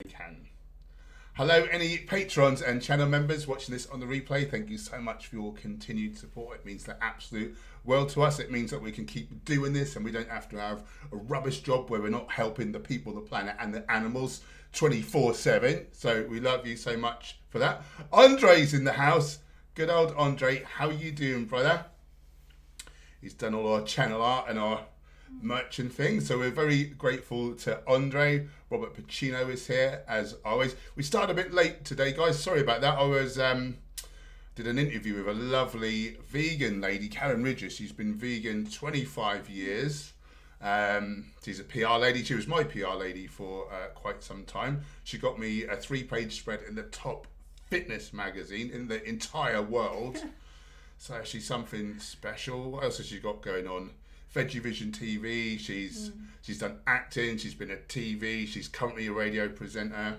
can. Hello, any patrons and channel members watching this on the replay. Thank you so much for your continued support. It means the absolute world to us. It means that we can keep doing this and we don't have to have a rubbish job where we're not helping the people, the planet and the animals 24/7. So we love you so much for that. Andre's in the house. Good old Andre. How are you doing, brother? He's done all our channel art and our merch and things, so we're very grateful to Andre. Robert Pacino is here as always. We started a bit late today, guys, sorry about that. I was did an interview with a lovely vegan lady, Karen Ridges. She's been vegan 25 years. She's a PR lady. She was my PR lady for quite some time. She got me a 3-page spread in the top fitness magazine in the entire world. So she's something special. What else has she got going on? Veggie Vision TV, she's done acting, she's been a TV, she's currently a radio presenter.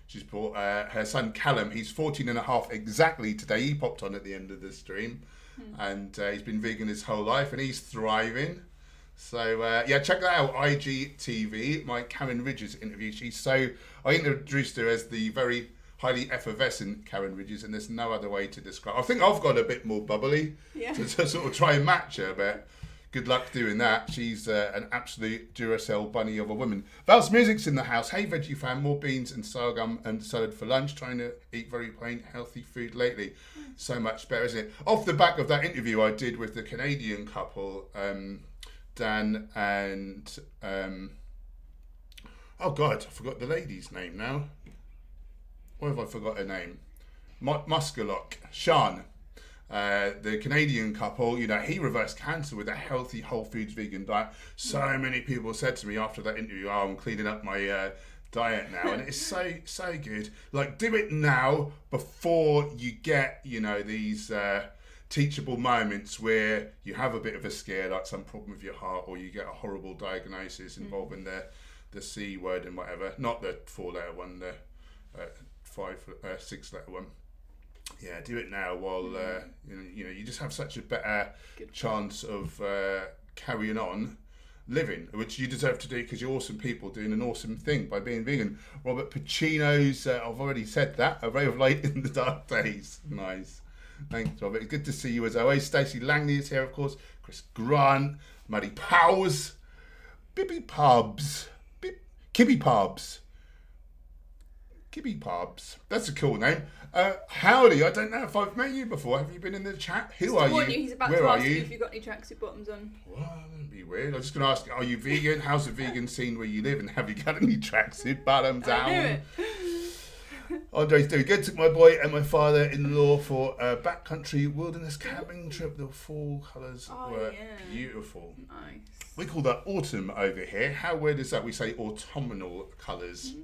She's brought her son Callum, he's 14 and a half exactly today. He popped on at the end of the stream and he's been vegan his whole life and he's thriving. So yeah, check that out, IGTV, my Karen Ridges interview. I introduced her as the very highly effervescent Karen Ridges, and there's no other way to describe. I think I've got a bit more bubbly to sort of try and match her, but good luck doing that. She's an absolute Duracell bunny of a woman. Val's Music's in the house. Hey, veggie fan, more beans and sorghum and salad for lunch. Trying to eat very plain, healthy food lately. So much better, isn't it? Off the back of that interview I did with the Canadian couple, Dan and... oh, God, I forgot the lady's name now. Why have I forgot her name? Muscalock. Sean. The Canadian couple, you know, he reversed cancer with a healthy whole foods vegan diet. So many people said to me after that interview, oh, I'm cleaning up my diet now. And it's so good. Like, do it now before you get, you know, these teachable moments where you have a bit of a scare, like some problem with your heart, or you get a horrible diagnosis involving the C word and whatever. Not the 4-letter one, the 6-letter one. Yeah, do it now while you know you just have such a better chance of carrying on living, which you deserve to do because you're awesome people doing an awesome thing by being vegan. Robert Pacino's, I've already said that, a ray of light in the dark days. Nice. Thanks, Robert. Good to see you as always. Stacey Langley is here, of course. Chris Grant, Maddie Powers, Kibby Pubs. Kibby Pubs. That's a cool name. Howdy, I don't know if I've met you before. Have you been in the chat? Who are you? He's about Where to are ask you? if you've got any tracksuit bottoms on. Well, that'd be weird. I'm just going to ask, are you vegan? How's the vegan scene where you live? And have you got any tracksuit bottoms down? I knew it. Andre's doing good. Took my boy and my father-in-law for a backcountry wilderness camping trip. The fall colours were beautiful. Nice. We call that autumn over here. How weird is that? We say autumnal colours.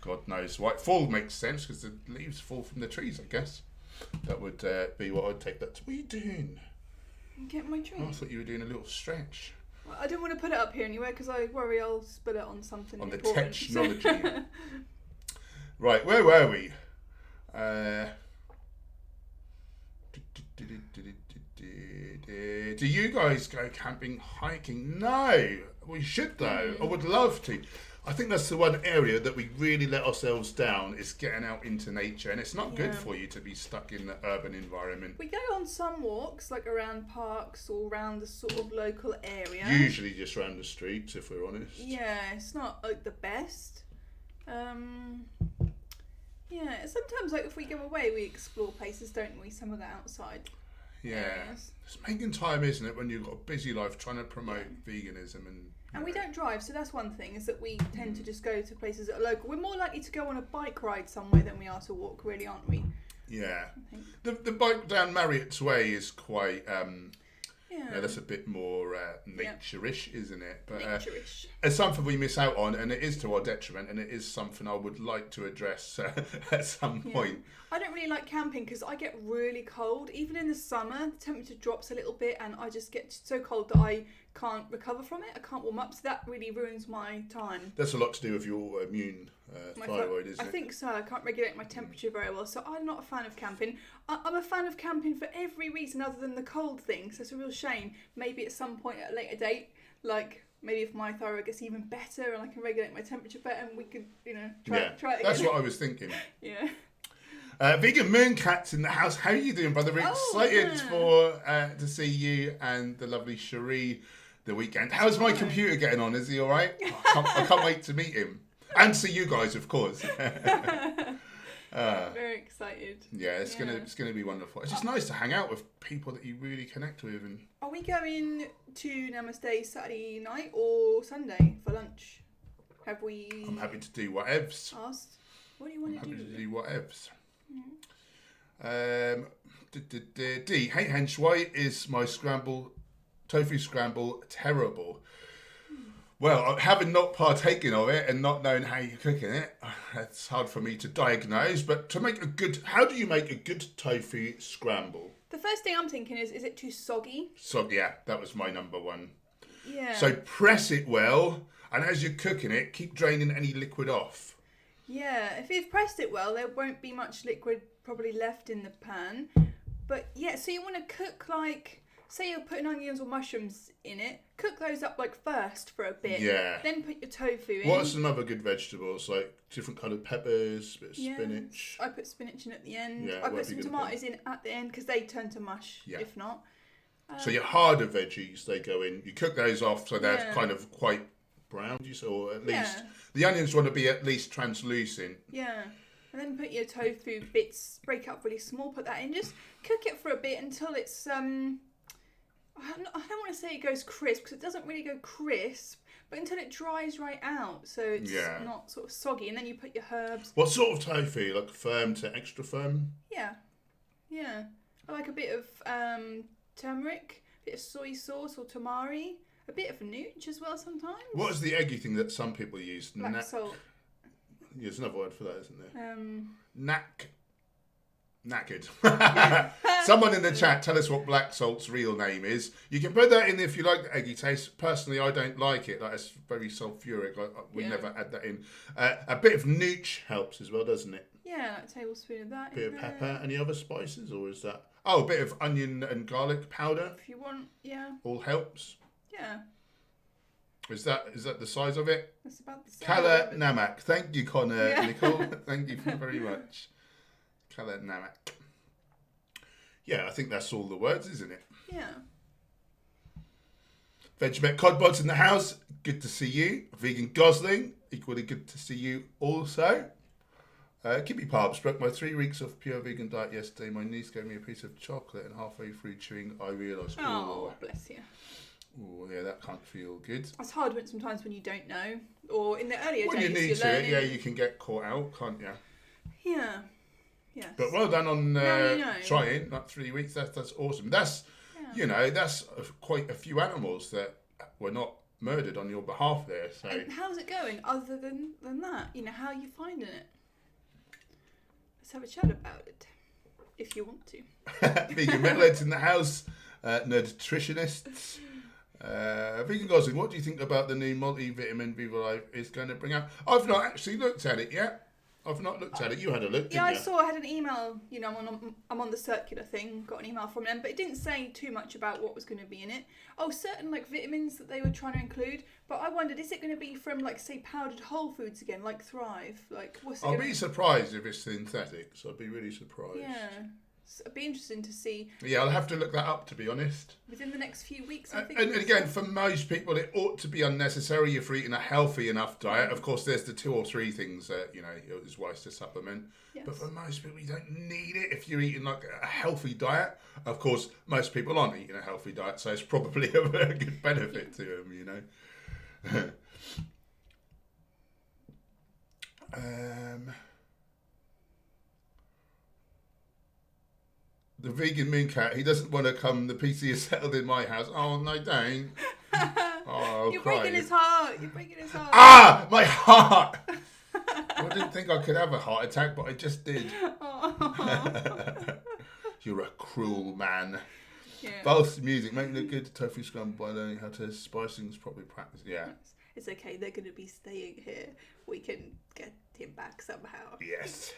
God knows why. Fall makes sense because the leaves fall from the trees, I guess. That would be what I'd take that to. What are you doing? Get my drink. Oh, I thought you were doing a little stretch. Well, I don't want to put it up here anywhere because I worry I'll spill it on something On the important. technology. Right, where were we? Do you guys go camping, hiking? No, we should though. I would love to. I think that's the one area that we really let ourselves down is getting out into nature, and it's not good for you to be stuck in the urban environment. We go on some walks, like around parks or around the sort of local area. Usually just around the streets, if we're honest. Yeah, it's not like the best. Yeah, sometimes like if we go away, we explore places, don't we? Some of the outside. Yeah, it's making time, isn't it, when you've got a busy life trying to promote veganism and we don't drive, so that's one thing, is that we tend to just go to places that are local. We're more likely to go on a bike ride somewhere than we are to walk, really, aren't we? Yeah. The bike down Marriott's Way is quite... yeah, that's a bit more nature-ish, isn't it? But nature-ish. It's something we miss out on, and it is to our detriment, and it is something I would like to address at some point. I don't really like camping because I get really cold. Even in the summer, the temperature drops a little bit, and I just get so cold that I can't recover from it. I can't warm up, so that really ruins my time. That's a lot to do with your immune thyroid, isn't it? I think so. I can't regulate my temperature very well, so I'm not a fan of camping. I'm a fan of camping for every reason other than the cold thing, so it's a real shame. Maybe at some point at a later date, like maybe if my thyroid gets even better and I can regulate my temperature better, and we could, try it again. That's what I was thinking. Yeah. Vegan Mooncat's in the house. How are you doing, brother? We're excited to see you and the lovely Cherie the weekend. How's my computer getting on? Is he all right? I can't wait to meet him and see you guys, of course. Very excited. Yeah, it's gonna be wonderful. It's just nice to hang out with people that you really connect with. And are we going to Namaste Saturday night or Sunday for lunch? Have we? I'm happy to do whatevs. Asked. What do you want to do? Happy to do whatevs. D. Hey Hench, why is my tofu scramble terrible? Well, having not partaken of it and not knowing how you're cooking it, it's hard for me to diagnose. But how do you make a good tofu scramble? The first thing I'm thinking is it too soggy? Yeah, that was my number one. Yeah. So press it well, and as you're cooking it, keep draining any liquid off. Yeah, if you've pressed it well, there won't be much liquid probably left in the pan. But yeah, so you want to cook say you're putting onions or mushrooms in it, cook those up first for a bit. Yeah. Then put your tofu in. What are some other good vegetables, like different coloured peppers, a bit of spinach? I put spinach in at the end. Yeah, I put some tomatoes in at the end because they turn to mush if not. So your harder veggies, they go in. You cook those off so they're kind of quite brown, or at least the onions want to be at least translucent. Yeah. And then put your tofu bits, break up really small, put that in. Just cook it for a bit until it's I don't want to say it goes crisp because it doesn't really go crisp, but until it dries right out, so it's not sort of soggy. And then you put your herbs. What sort of tofu? Like firm to extra firm? Yeah. I like a bit of turmeric, a bit of soy sauce or tamari, a bit of nooch as well sometimes. What is the eggy thing that some people use? Black salt. Yeah, there's another word for that, isn't there? Knackered. Someone in the chat, tell us what black salt's real name is. You can put that in if you like the eggy taste. Personally, I don't like it. It's very sulfuric. I would never add that in. A bit of nooch helps as well, doesn't it? Yeah, like a tablespoon of that. Bit of pepper. Any other spices, or is that? Oh, a bit of onion and garlic powder. If you want, yeah. All helps. Yeah. Is that the size of it? That's about the size. Kala Namak. Thank you, Connor. Nicole. Thank you very much. Kala Namak. Yeah, I think that's all the words, isn't it? Yeah. Vegemite Codbods in the house. Good to see you. Vegan Gosling. Equally good to see you also. Kippy Parbs broke my 3 weeks of pure vegan diet yesterday. My niece gave me a piece of chocolate and halfway through chewing I realised, oh, bless you. Oh, yeah, that can't feel good. It's hard sometimes when you don't know. Or in the earlier days, when you need to, learning. you can get caught out, can't you? Yeah. Yes. But well done on trying. 3 weeks. That's awesome. That's that's quite a few animals that were not murdered on your behalf there. So and how's it going? Other than that, how are you finding it? Let's have a chat about it if you want to. Vegan metalheads in the house. Nutritionists. Vegan Gosling, what do you think about the new multivitamin Viva Life is going to bring out? I've not actually looked at it yet. I've not looked at it. You had a look, didn't you? I had an email. I'm on the circular thing. Got an email from them, but it didn't say too much about what was going to be in it. Oh, certain vitamins that they were trying to include. But I wondered, is it going to be from say powdered whole foods again, like Thrive? What's it? I'll be surprised if it's synthetic. So I'd be really surprised. Yeah. So it'd be interesting to see. Yeah, I'll have to look that up, to be honest. Within the next few weeks, I think. And again, for most people, it ought to be unnecessary if you're eating a healthy enough diet. Of course, there's the 2 or 3 things that, is wise to supplement. Yes. But for most people, you don't need it if you're eating a healthy diet. Of course, most people aren't eating a healthy diet, so it's probably a very good benefit to them, The vegan mooncat, he doesn't want to come. The PC is settled in my house. Oh, no, don't. Oh, You're breaking his heart. Ah, my heart. I didn't think I could have a heart attack, but I just did. You're a cruel man. Yeah. Both music, make me look good. Tofu scramble by learning how to spice things properly. Practice. Yeah. It's okay. They're going to be staying here. We can get him back somehow. Yes.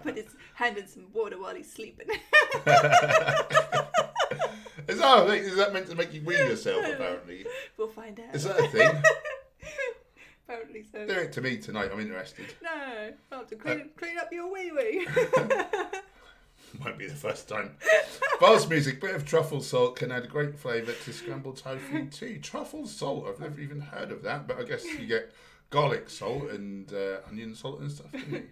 Put his hand in some water while he's sleeping. Is that meant to make you wee yourself, apparently? We'll find out. Is that a thing? Apparently so. Do it to me tonight, I'm interested. No, I'll have to clean up your wee. Might be the first time. Fast music, bit of truffle salt can add a great flavour to scrambled tofu too. Truffle salt, I've never even heard of that, but I guess you get garlic salt and onion salt and stuff, don't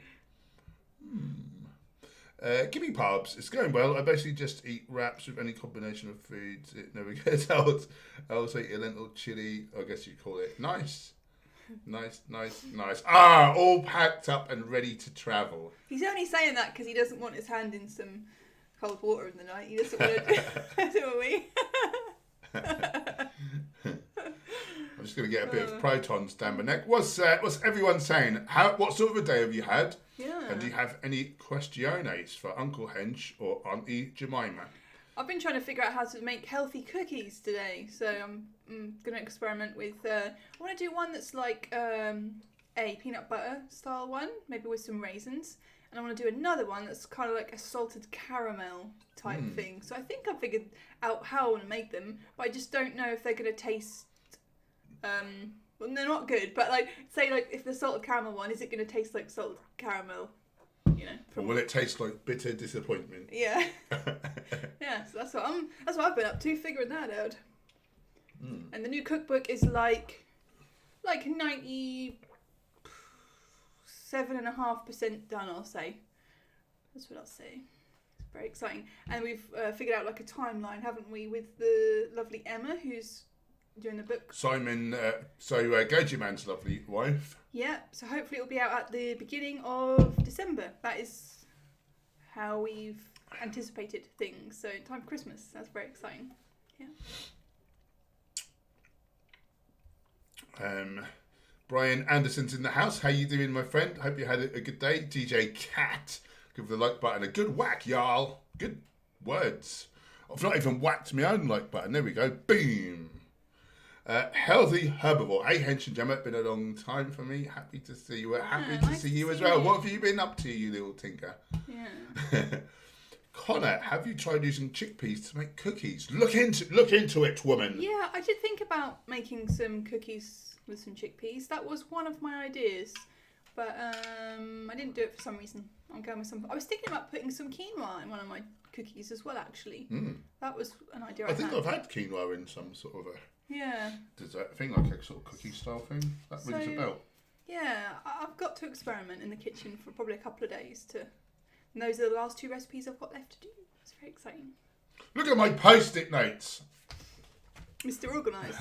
you? Gimme pubs, it's going well. I basically just eat wraps with any combination of foods. It never gets out. I also eat a lentil chili, I guess you'd call it. Nice. All packed up and ready to travel. He's only saying that because he doesn't want his hand in some cold water in the night. He doesn't want to do a wee. I'm just going to get a bit of protons down my neck. What's everyone saying? What sort of a day have you had? Yeah. And do you have any questiones for Uncle Hench or Auntie Jemima? I've been trying to figure out how to make healthy cookies today, so I'm going to experiment with. I want to do one that's like a peanut butter style one, maybe with some raisins, and I want to do another one that's kind of like a salted caramel type thing. So I think I've figured out how I want to make them, but I just don't know if they're going to taste. Well, they're not good, but like say like if the salted caramel one, is it going to taste like salted caramel? You know, or will it taste like bitter disappointment? Yeah. Yeah, so that's what I've been up to, figuring that out. And the new cookbook is like 97.5% done, I'll say. That's what I'll say. It's very exciting. And we've figured out like a timeline, haven't we, with the lovely Emma, who's doing the book. Simon, Goji Man's lovely wife. Yeah, so hopefully it'll be out at the beginning of December. That is how we've anticipated things. So in time for Christmas. That's very exciting. Yeah. Brian Anderson's in the house. How you doing, my friend? Hope you had a good day. DJ Cat, give the like button a good whack, y'all. Good words. I've not even whacked my own like button. There we go. Boom. Healthy Herbivore. Hey, Hench and Gemma, been a long time for me. Happy to see you. Happy to see you as well. What have you been up to, you little tinker? Yeah. Connor, have you tried using chickpeas to make cookies? Look into it, woman. Yeah, I did think about making some cookies with some chickpeas. That was one of my ideas, but I didn't do it for some reason. I'm going with some. I was thinking about putting some quinoa in one of my cookies as well. Actually, that was an idea. I think I've had quinoa in some sort of a dessert thing, like a sort of cookie style thing. That rings a bell. Yeah, I've got to experiment in the kitchen for probably a couple of days and those are the last 2 recipes I've got left to do. It's very exciting. Look at my post-it notes. Mr. Organised,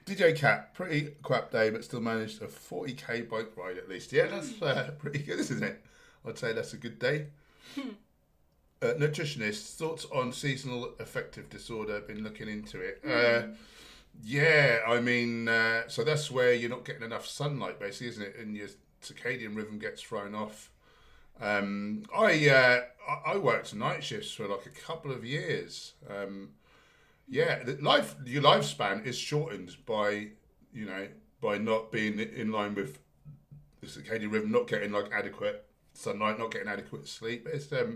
DJ Cat, pretty crap day, but still managed a 40k bike ride at least. Yeah, that's pretty good, isn't it? I'd say that's a good day. Nutritionist, thoughts on seasonal affective disorder? Been looking into it. Yeah, I mean, so that's where you're not getting enough sunlight, basically, isn't it? And your circadian rhythm gets thrown off. I worked night shifts for like a couple of years. Your lifespan is shortened by not being in line with the circadian rhythm, not getting like adequate sunlight, not getting adequate sleep. It's not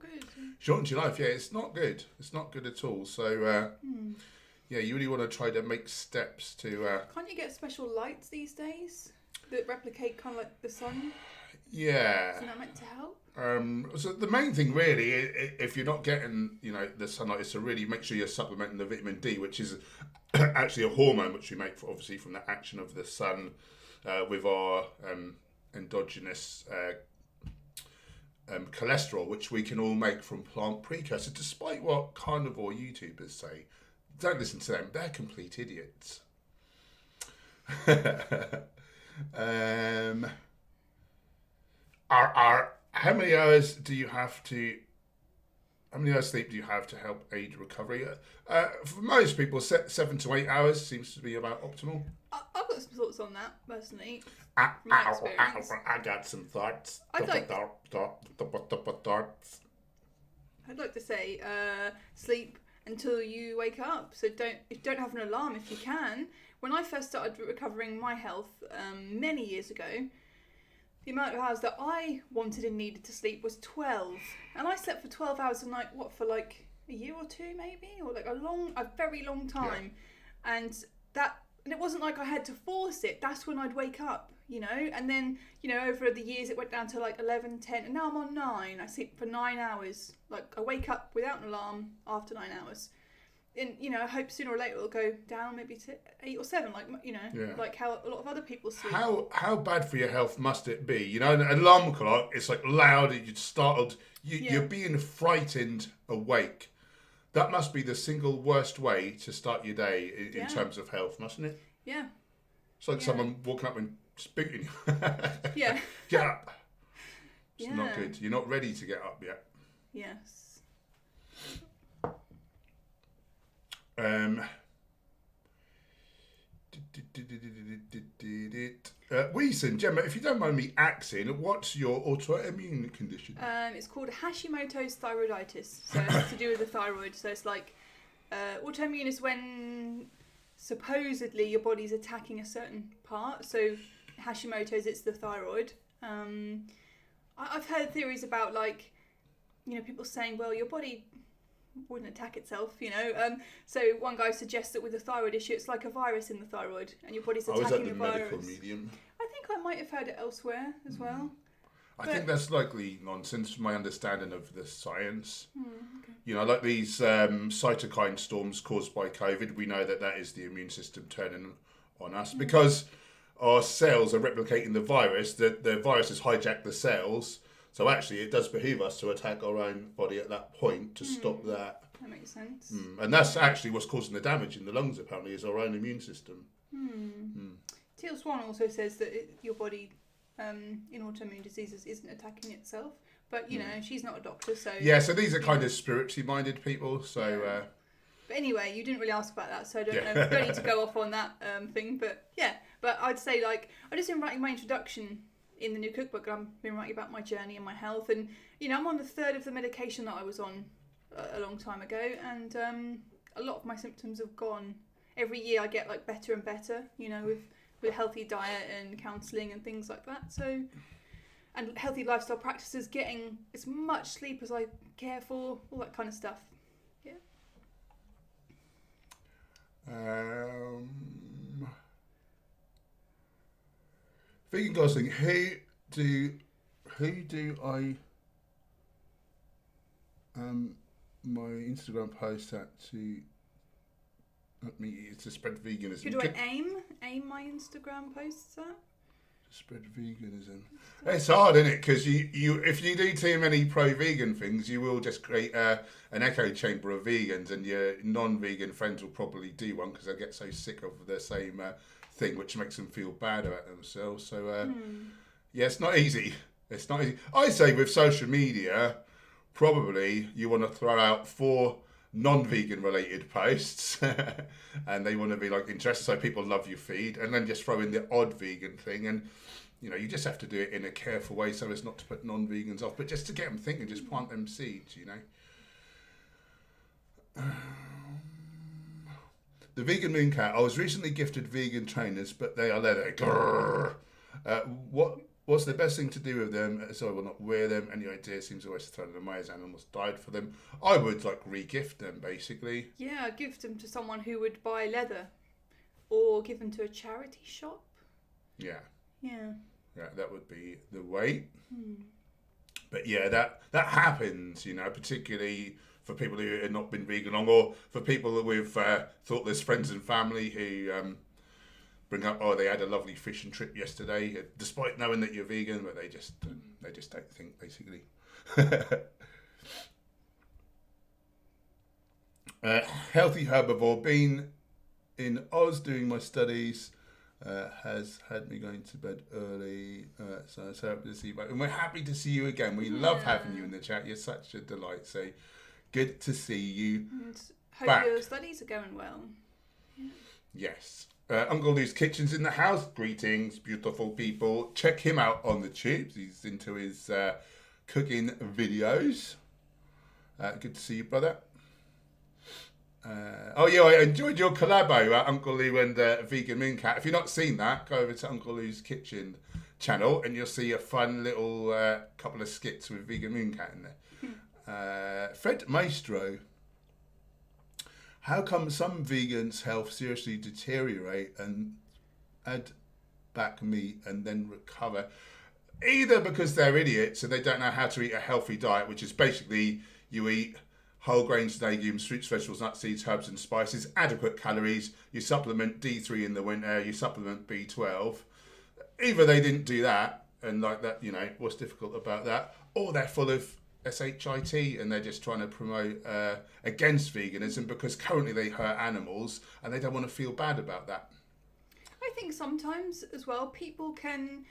good. Shortens your life. Yeah, it's not good. It's not good at all. So yeah, you really want to try to make steps to. Can't you get special lights these days that replicate kind of like the sun? Yeah. Isn't that meant to help? So the main thing really, if you're not getting, the sunlight, is to really make sure you're supplementing the vitamin D, which is actually a hormone which we make obviously from the action of the sun with our endogenous cholesterol, which we can all make from plant precursors. Despite what carnivore YouTubers say, don't listen to them; they're complete idiots. How many hours sleep do you have to help aid recovery? For most people, 7 to 8 hours seems to be about optimal. I've got some thoughts on that, personally. I got some thoughts. I'd like to say sleep until you wake up. So don't have an alarm if you can. When I first started recovering my health many years ago, the amount of hours that I wanted and needed to sleep was 12. And I slept for 12 hours a night, for like a year or two maybe? Or like a very long time. Yeah. And it wasn't like I had to force it. That's when I'd wake up, And then, over the years it went down to like 11, 10. And now I'm on 9. I sleep for 9 hours. Like I wake up without an alarm after 9 hours. And, I hope sooner or later it'll go down maybe to 8 or 7, like, like how a lot of other people sleep. How bad for your health must it be? An alarm clock, it's like loud, you're startled, you're being frightened awake. That must be the single worst way to start your day in terms of health, mustn't it? Yeah. It's like someone walking up and spitting you. Yeah. Get up. It's not good. You're not ready to get up yet. Yes. Weeson, Gemma, if you don't mind me asking, what's your autoimmune condition? It's called Hashimoto's thyroiditis. So it's to do with the thyroid. So it's like autoimmune is when supposedly your body's attacking a certain part. So Hashimoto's, it's the thyroid. I've heard theories about like, people saying, well, your body wouldn't attack itself, So one guy suggests that with a thyroid issue, it's like a virus in the thyroid, and your body's attacking the virus. Medical medium? I think I might have heard it elsewhere as well. I think that's likely nonsense from my understanding of the science. Okay. Like these cytokine storms caused by COVID, we know that is the immune system turning on us because our cells are replicating the virus. The virus has hijacked the cells. So actually, it does behoove us to attack our own body at that point to stop that. That makes sense. And that's actually what's causing the damage in the lungs, apparently, is our own immune system. Teal Swan also says that your body, in autoimmune diseases, isn't attacking itself. But, she's not a doctor, so... Yeah, so these are kind of spiritually minded people, so... But anyway, you didn't really ask about that, so I don't need to go off on that thing. But, but I'd say, like, I just been writing my introduction in the new cookbook. I've been writing about my journey and my health, and I'm on the 3rd of the medication that I was on a long time ago, and a lot of my symptoms have gone. Every year I get like better and better, with a healthy diet and counselling and things like that. So, and healthy lifestyle practices, getting as much sleep as I care for, all that kind of stuff. Yeah. Vegan Gosling, who do I my Instagram post at to to spread veganism? Who do I aim my Instagram posts at? To spread veganism. It's hard, isn't it? Because you if you do too many pro-vegan things, you will just create an echo chamber of vegans, and your non-vegan friends will probably do one because they get so sick of the same thing, which makes them feel bad about themselves. So yeah, it's not easy. It's not easy. I say with social media, probably you want to throw out 4 non-vegan related posts and they want to be like interested, so people love your feed, and then just throw in the odd vegan thing, and you just have to do it in a careful way so as not to put non-vegans off, but just to get them thinking, just plant them seeds, The vegan moon cat. I was recently gifted vegan trainers, but they are leather. What's the best thing to do with them so I will not wear them? Any idea? Seems always to throw them away as animals died for them. I would re-gift them, basically. Yeah, give them to someone who would buy leather, or give them to a charity shop. Yeah. Yeah. Yeah, that would be the way. But yeah, that happens, particularly for people who have not been vegan long, or for people with thoughtless friends and family who bring up, they had a lovely fishing trip yesterday, despite knowing that you're vegan, but they just don't think, basically. Healthy Herbivore, been in Oz doing my studies, has had me going to bed early, so it's happy to see you back. And we're happy to see you again. We love having you in the chat. You're such a delight. So good to see you. And hope back. Your studies are going well. Yeah. Yes. Uncle Lou's Kitchen's in the house. Greetings, beautiful people. Check him out on the tubes. He's into his cooking videos. Good to see you, brother. I enjoyed your collabo, Uncle Lou and Vegan Mooncat. If you've not seen that, go over to Uncle Lou's Kitchen channel, and you'll see a fun little couple of skits with Vegan Mooncat in there. Fred Maestro. How come some vegans' health seriously deteriorate and add back meat and then recover? Either because they're idiots and they don't know how to eat a healthy diet, which is basically you eat whole grains, legumes, fruits, vegetables, nuts, seeds, herbs and spices, adequate calories, you supplement D3 in the winter, you supplement B12. Either they didn't do that, and like that, you know, what's difficult about that, or they're full of SHIT and they're just trying to promote against veganism because currently they hurt animals and they don't want to feel bad about that. I think sometimes as well people can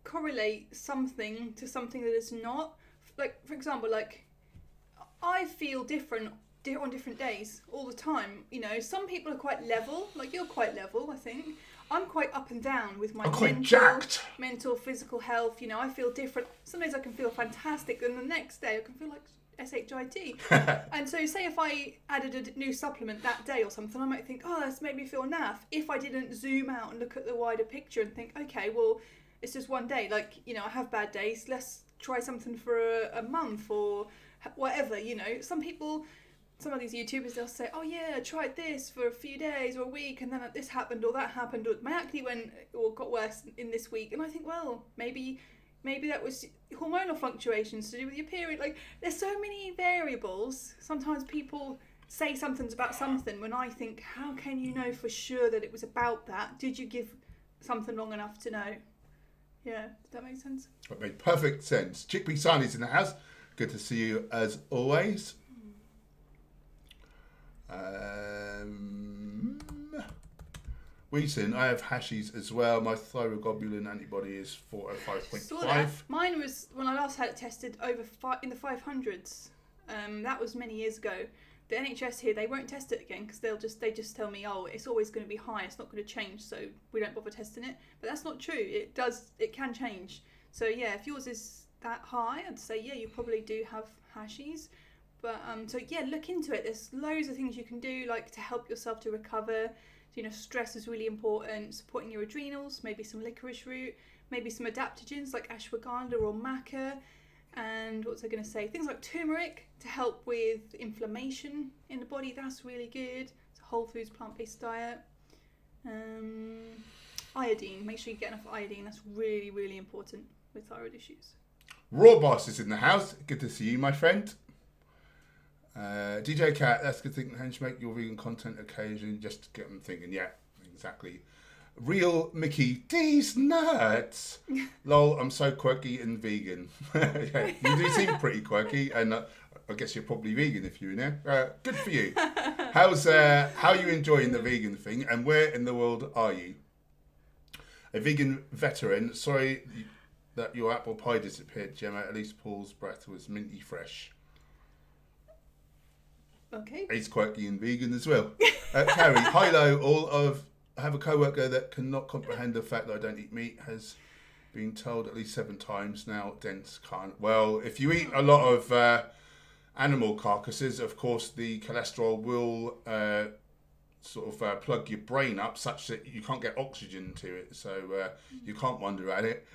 correlate something to something that is not. Like, for example, like I feel different on different days all the time. You know, some people are quite level, like you're quite level, I think. I'm quite up and down with my mental, physical health. You know, I feel different. Some days I can feel fantastic, and the next day I can feel like SHIT. And so say if I added a new supplement that day or something, I might think, oh, that's made me feel naff. If I didn't zoom out and look at the wider picture and think, okay, well, it's just one day. Like, you know, I have bad days. Let's try something for a month or whatever, you know. Some of these YouTubers, they'll say, oh yeah, I tried this for a few days or a week and then this happened or that happened or my acne went or got worse in this week. And I think, well, maybe that was hormonal fluctuations to do with your period. Like, there's so many variables. Sometimes people say something's about something when I think, how can you know for sure that it was about that? Did you give something long enough to know? Yeah, does that make sense? That made perfect sense. Chickpea Sani's in the house. Good to see you as always. Wheaton, I have hashies as well. My thyroglobulin antibody is 405.5. Mine was, when I last had it tested, in the 500s. That was many years ago. The NHS here, they won't test it again because they just tell me, oh, it's always going to be high. It's not going to change, so we don't bother testing it. But that's not true. It can change. So yeah, if yours is that high, I'd say yeah, you probably do have hashies. But so yeah, look into it. There's loads of things you can do, like to help yourself to recover. You know, stress is really important. Supporting your adrenals, maybe some licorice root, maybe some adaptogens like ashwagandha or maca. And what was I going to say? Things like turmeric to help with inflammation in the body. That's really good. It's a whole foods plant-based diet. Iodine. Make sure you get enough iodine. That's really, really important with thyroid issues. Raw Boss is in the house. Good to see you, my friend. DJ Cat, that's a good thing. Hench, make your vegan content occasion. Just to get them thinking. Yeah, exactly. Real Mickey, these nuts. Lol, I'm so quirky and vegan. Yeah, you do seem pretty quirky, and I guess you're probably vegan if you're in there. Good for you. How are you enjoying the vegan thing, and where in the world are you? A vegan veteran. Sorry that your apple pie disappeared, Gemma. At least Paul's breath was minty fresh. Okay. He's quirky and vegan as well. Carrie, hi-lo, I have a co-worker that cannot comprehend the fact that I don't eat meat, has been told at least 7 times now, dense can't. Well, if you eat a lot of animal carcasses, of course, the cholesterol will plug your brain up such that you can't get oxygen to it, so you can't wonder at it.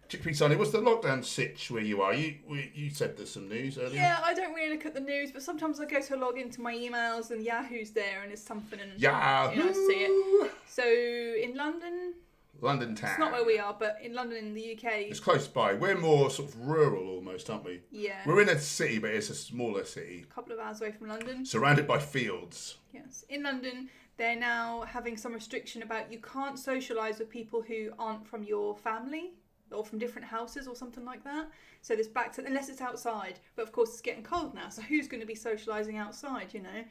Chickpea Sonny, what's the lockdown sitch where you are? You said there's some news earlier. Yeah, I don't really look at the news, but sometimes I go to log into my emails and Yahoo's there and there's something and Yahoo! I see it. So in London town. It's not where we are, but in London in the UK. It's close by. We're more sort of rural almost, aren't we? Yeah. We're in a city, but it's a smaller city. A couple of hours away from London. Surrounded by fields. Yes. In London, they're now having some restriction about you can't socialise with people who aren't from your family or from different houses or something like that. So this back to, unless it's outside. But of course it's getting cold now, so who's going to be socialising outside, you know?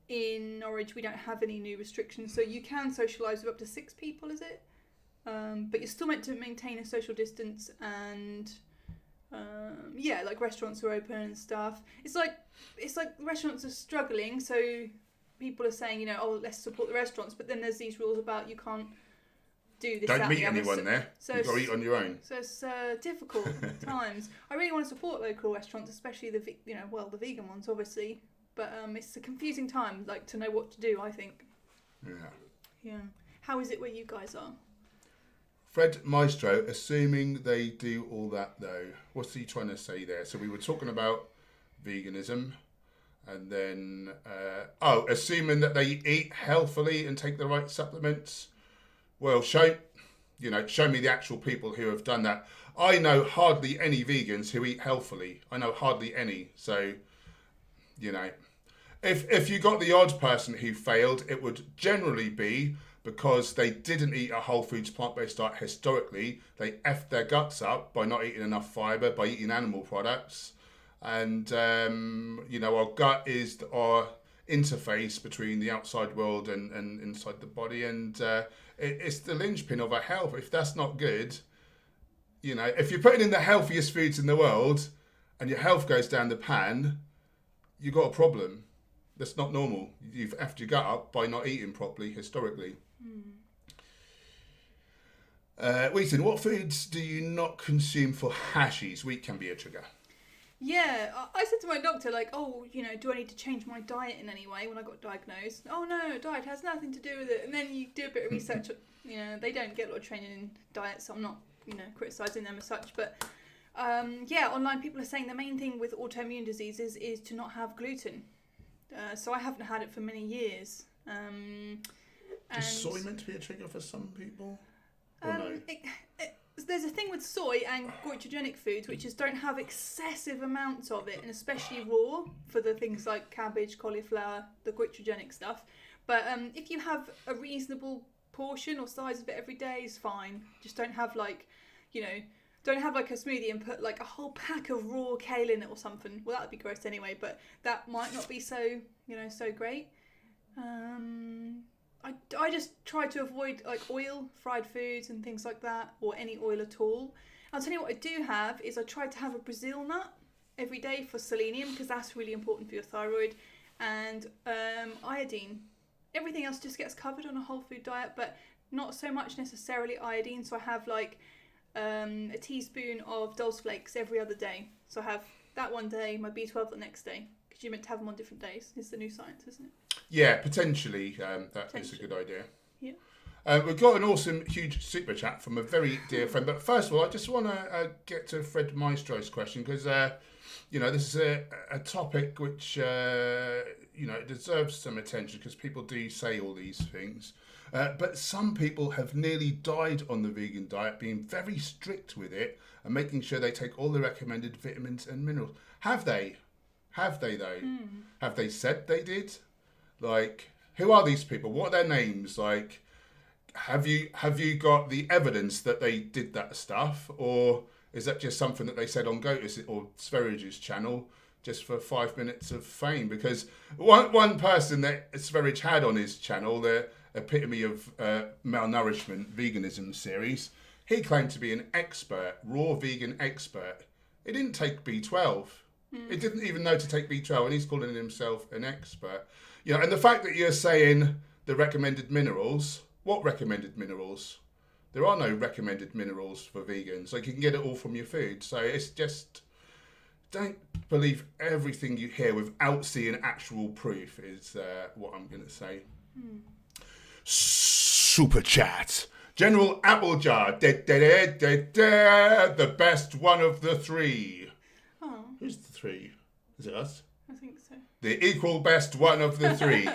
In Norwich we don't have any new restrictions, so you can socialise with up to 6 people, is it? But you're still meant to maintain a social distance and like restaurants are open and stuff. It's like restaurants are struggling, so people are saying, you know, oh, let's support the restaurants, but then there's these rules about you can't do this. Don't meet anyone there. So you've got to eat on your own. So it's difficult times. I really want to support local restaurants, especially the vegan ones, obviously. But it's a confusing time, like to know what to do. I think. Yeah. Yeah. How is it where you guys are? Fred Maestro, assuming they do all that though, what's he trying to say there? So we were talking about veganism, and then assuming that they eat healthily and take the right supplements. Well, show me the actual people who have done that. I know hardly any vegans who eat healthily. I know hardly any. So, if you got the odd person who failed, it would generally be because they didn't eat a whole foods plant-based diet historically. They effed their guts up by not eating enough fibre, by eating animal products. And, our gut is our interface between the outside world and inside the body. And it's the linchpin of our health. If that's not good, if you're putting in the healthiest foods in the world and your health goes down the pan, you've got a problem. That's not normal. You've effed your gut up by not eating properly historically. Wheaton, what foods do you not consume for hashies? Wheat can be a trigger. Yeah, I said to my doctor, do I need to change my diet in any way when I got diagnosed? Oh no, diet has nothing to do with it. And then you do a bit of research, they don't get a lot of training in diet, so I'm not, criticising them as such. But online people are saying the main thing with autoimmune diseases is to not have gluten. So I haven't had it for many years. Is soy meant to be a trigger for some people? Or no? There's a thing with soy and goitrogenic foods, which is don't have excessive amounts of it, and especially raw for the things like cabbage, cauliflower, the goitrogenic stuff. But if you have a reasonable portion or size of it every day is fine. Just don't have don't have a smoothie and put a whole pack of raw kale in it or something. Well, that would be gross anyway, but that might not be so, so great. I just try to avoid oil, fried foods and things like that, or any oil at all. I'll tell you what I do have is I try to have a Brazil nut every day for selenium, because that's really important for your thyroid, and iodine. Everything else just gets covered on a whole food diet, but not so much necessarily iodine. So I have a teaspoon of Dulse Flakes every other day. So I have that one day, my B12 the next day, because you're meant to have them on different days. It's the new science, isn't it? Yeah, potentially. That is a good idea. Yeah. We've got an awesome, huge super chat from a very dear friend. But first of all, I just want to get to Fred Maestro's question, because, this is a topic which, deserves some attention, because people do say all these things. But some people have nearly died on the vegan diet, being very strict with it and making sure they take all the recommended vitamins and minerals. Have they? Have they, though? Have they said they did? Who are these people? What are their names? Have you got the evidence that they did that stuff, or is that just something that they said on Goatus or Sverage's channel just for 5 minutes of fame? Because one person that Sverage had on his channel, the Epitome of Malnourishment Veganism series, he claimed to be an expert, raw vegan expert. He didn't take B12. He didn't even know to take B12, and he's calling himself an expert. And the fact that you're saying the recommended minerals, what recommended minerals? There are no recommended minerals for vegans. You can get it all from your food. So it's just, don't believe everything you hear without seeing actual proof is what I'm going to say. Super chat. General Applejar, the best one of the three. Oh. Who's the three? Is it us? I think so. The equal best one of the three.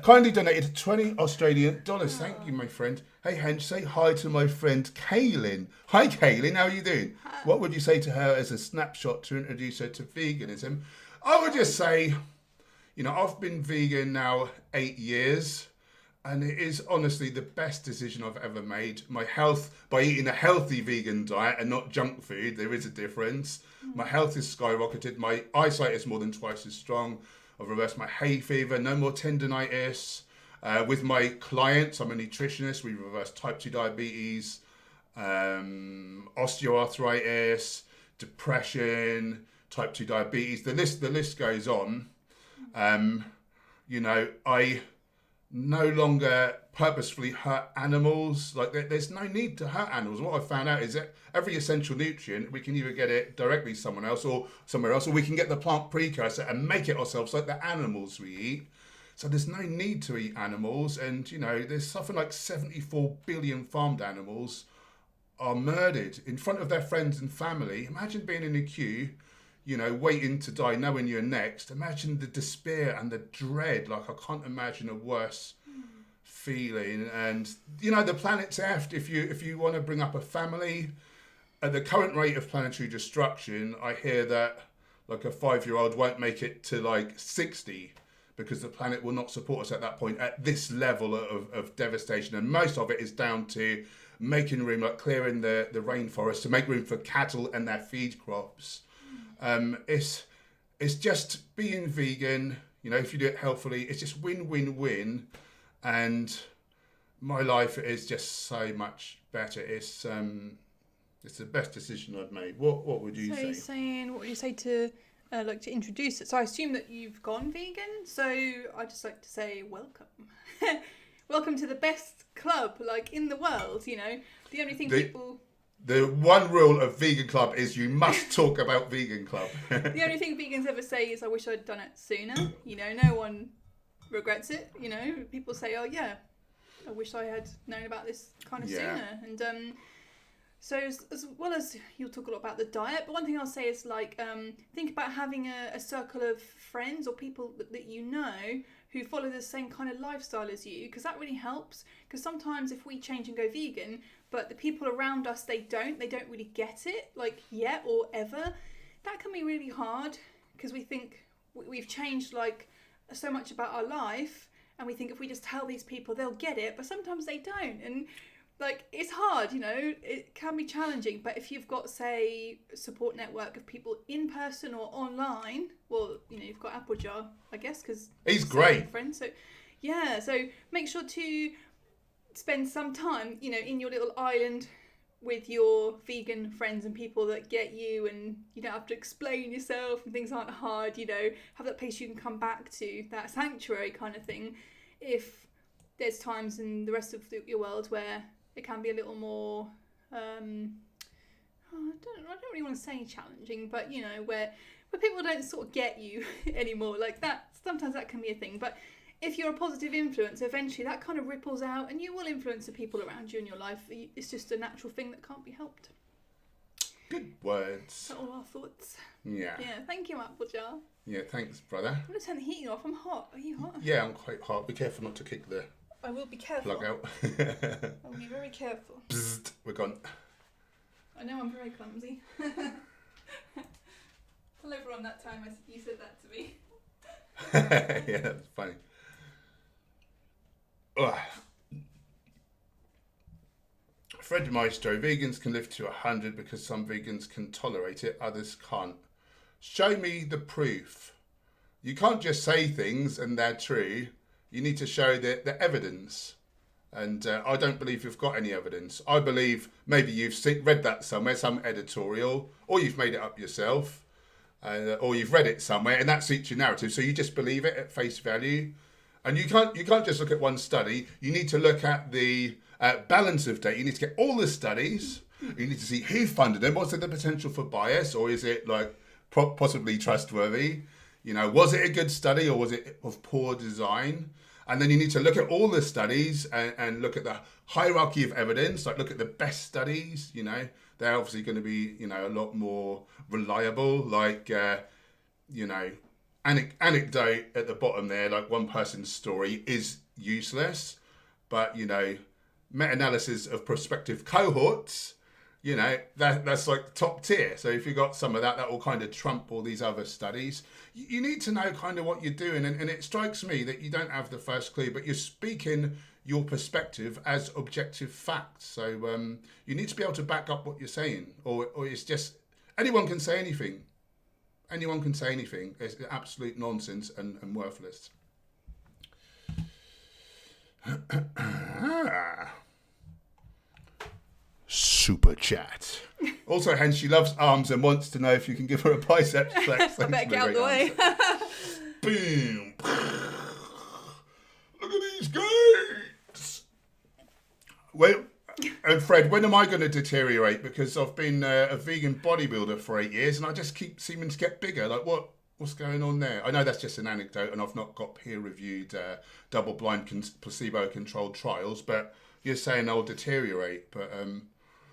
Kindly donated 20 Australian dollars. Thank you, my friend. Hey, Hench, say hi to my friend Kaylin. Hi, Kaylin. How are you doing? What would you say to her as a snapshot to introduce her to veganism? I would just say, I've been vegan now 8 years, and it is honestly the best decision I've ever made. My health, by eating a healthy vegan diet and not junk food, there is a difference. My health is skyrocketed. My eyesight is more than twice as strong. I've reversed my hay fever, no more tendinitis. With my clients, I'm a nutritionist. We reverse type 2 diabetes, osteoarthritis, depression, type 2 diabetes. The list goes on. I no longer purposefully hurt animals. There's no need to hurt animals. What I found out is that every essential nutrient, we can either get it directly somewhere else, or we can get the plant precursor and make it ourselves like the animals we eat. So there's no need to eat animals. And, there's something like 74 billion farmed animals are murdered in front of their friends and family. Imagine being in a queue, waiting to die, knowing you're next. Imagine the despair and the dread. Like, I can't imagine a worse feeling. And, the planet's effed. If you want to bring up a family, at the current rate of planetary destruction, I hear that like a 5-year-old won't make it to like 60 because the planet will not support us at that point at this level of devastation. And most of it is down to making room, like clearing the rainforest to make room for cattle and their feed crops. It's just being vegan, if you do it healthily, it's just win-win-win. And my life is just so much better. It's the best decision I've made. What would you say? What would you say to to introduce it? So I assume that you've gone vegan. So I just like to say welcome. Welcome to the best club in the world. The only thing the one rule of Vegan Club is you must talk about Vegan Club. The only thing vegans ever say is I wish I'd done it sooner. No one regrets it. People say, oh yeah, I wish I had known about this kind of sooner. And so as well as you'll talk a lot about the diet, but one thing I'll say is think about having a circle of friends or people that who follow the same kind of lifestyle as you, because that really helps. Because sometimes if we change and go vegan, but the people around us, they don't really get it, yet or ever, that can be really hard, because we think we've changed so much about our life, and we think if we just tell these people, they'll get it, but sometimes they don't. And it's hard, it can be challenging, but if you've got, say, a support network of people in person or online, well, you've got Applejar, I guess, because he's great. Friends, so make sure to spend some time, in your little island with your vegan friends and people that get you, and you don't have to explain yourself and things aren't hard, have that place you can come back to, that sanctuary kind of thing, if there's times in the rest of your world where it can be a little more, I don't really want to say challenging, but where people don't sort of get you anymore, that. Sometimes that can be a thing, but if you're a positive influence, eventually that kind of ripples out, and you will influence the people around you in your life. It's just a natural thing that can't be helped. Good words. That's all our thoughts. Yeah. Yeah. Thank you, Applejar. Yeah. Thanks, brother. I'm gonna turn the heating off. I'm hot. Are you hot? Yeah, I'm quite hot. Be careful not to kick the. I will be careful. Plug out. I'll be very careful. Bzzzt, we're gone. I know I'm very clumsy. All over on that time you said that to me. Yeah, that's funny. Ugh. Fred Maestro, vegans can live to 100 because some vegans can tolerate it, others can't. Show me the proof. You can't just say things and they're true. You need to show the evidence. And I don't believe you've got any evidence. I believe maybe you've read that somewhere, some editorial, or you've made it up yourself, or you've read it somewhere, and that suits your narrative. So you just believe it at face value. And you can't just look at one study. You need to look at the balance of data. You need to get all the studies. You need to see who funded them. Was there the potential for bias, or is it possibly trustworthy? Was it a good study, or was it of poor design? And then you need to look at all the studies and look at the hierarchy of evidence. Look at the best studies. They're obviously going to be a lot more reliable. Anecdote at the bottom there, one person's story is useless, but meta-analysis of prospective cohorts, that's top tier. So if you got some of that will kind of trump all these other studies. You need to know kind of what you're doing, and it strikes me that you don't have the first clue, but you're speaking your perspective as objective facts. So you need to be able to back up what you're saying, or it's just anyone can say anything. Anyone can say anything. It's absolute nonsense and worthless. Super chat. Also, Hench, she loves arms and wants to know if you can give her a biceps flex. I better get out of the way. Boom. Look at these gates. Well, and Fred, when am I going to deteriorate? Because I've been a vegan bodybuilder for 8 years and I just keep seeming to get bigger. What's going on there? I know that's just an anecdote, and I've not got peer-reviewed, double-blind, placebo-controlled trials, but you're saying they'll deteriorate. But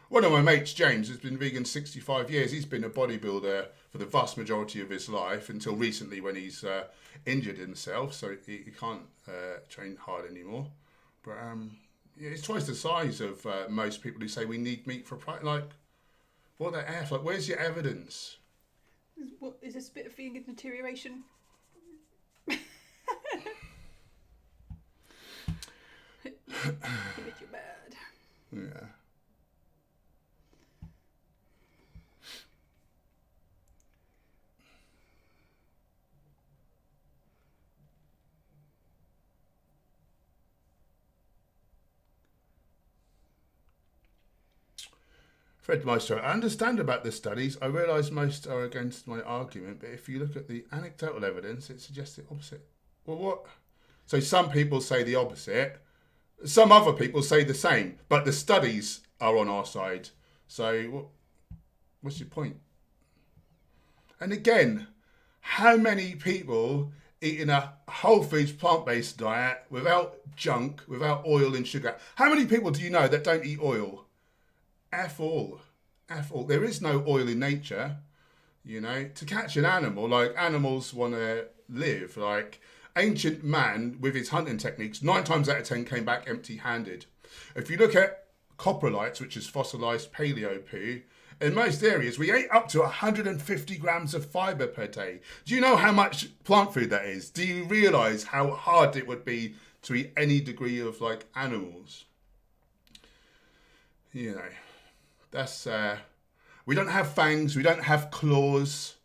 one of my mates, James, has been vegan 65 years. He's been a bodybuilder for the vast majority of his life until recently when he's injured himself, so he can't train hard anymore. But it's twice the size of most people who say we need meat for pride. Like, what the F? Like, where's your evidence? What is this bit of vegan deterioration? Give it your bad. Yeah. Fred Meister, I understand about the studies. I realise most are against my argument, but if you look at the anecdotal evidence, it suggests the opposite. Well, what? So some people say the opposite. Some other people say the same, but the studies are on our side. So what's your point? And again, how many people eating a whole foods plant-based diet without junk, without oil and sugar? How many people do you know that don't eat oil? F all. There is no oil in nature, you know. To catch an animal, like animals want to live. Like ancient man with his hunting techniques, 9 times out of 10 came back empty-handed. If you look at coprolites, which is fossilized paleo poo, in most areas we ate up to 150 grams of fiber per day. Do you know how much plant food that is? Do you realize how hard it would be to eat any degree of like animals? You know. That's we don't have fangs, we don't have claws,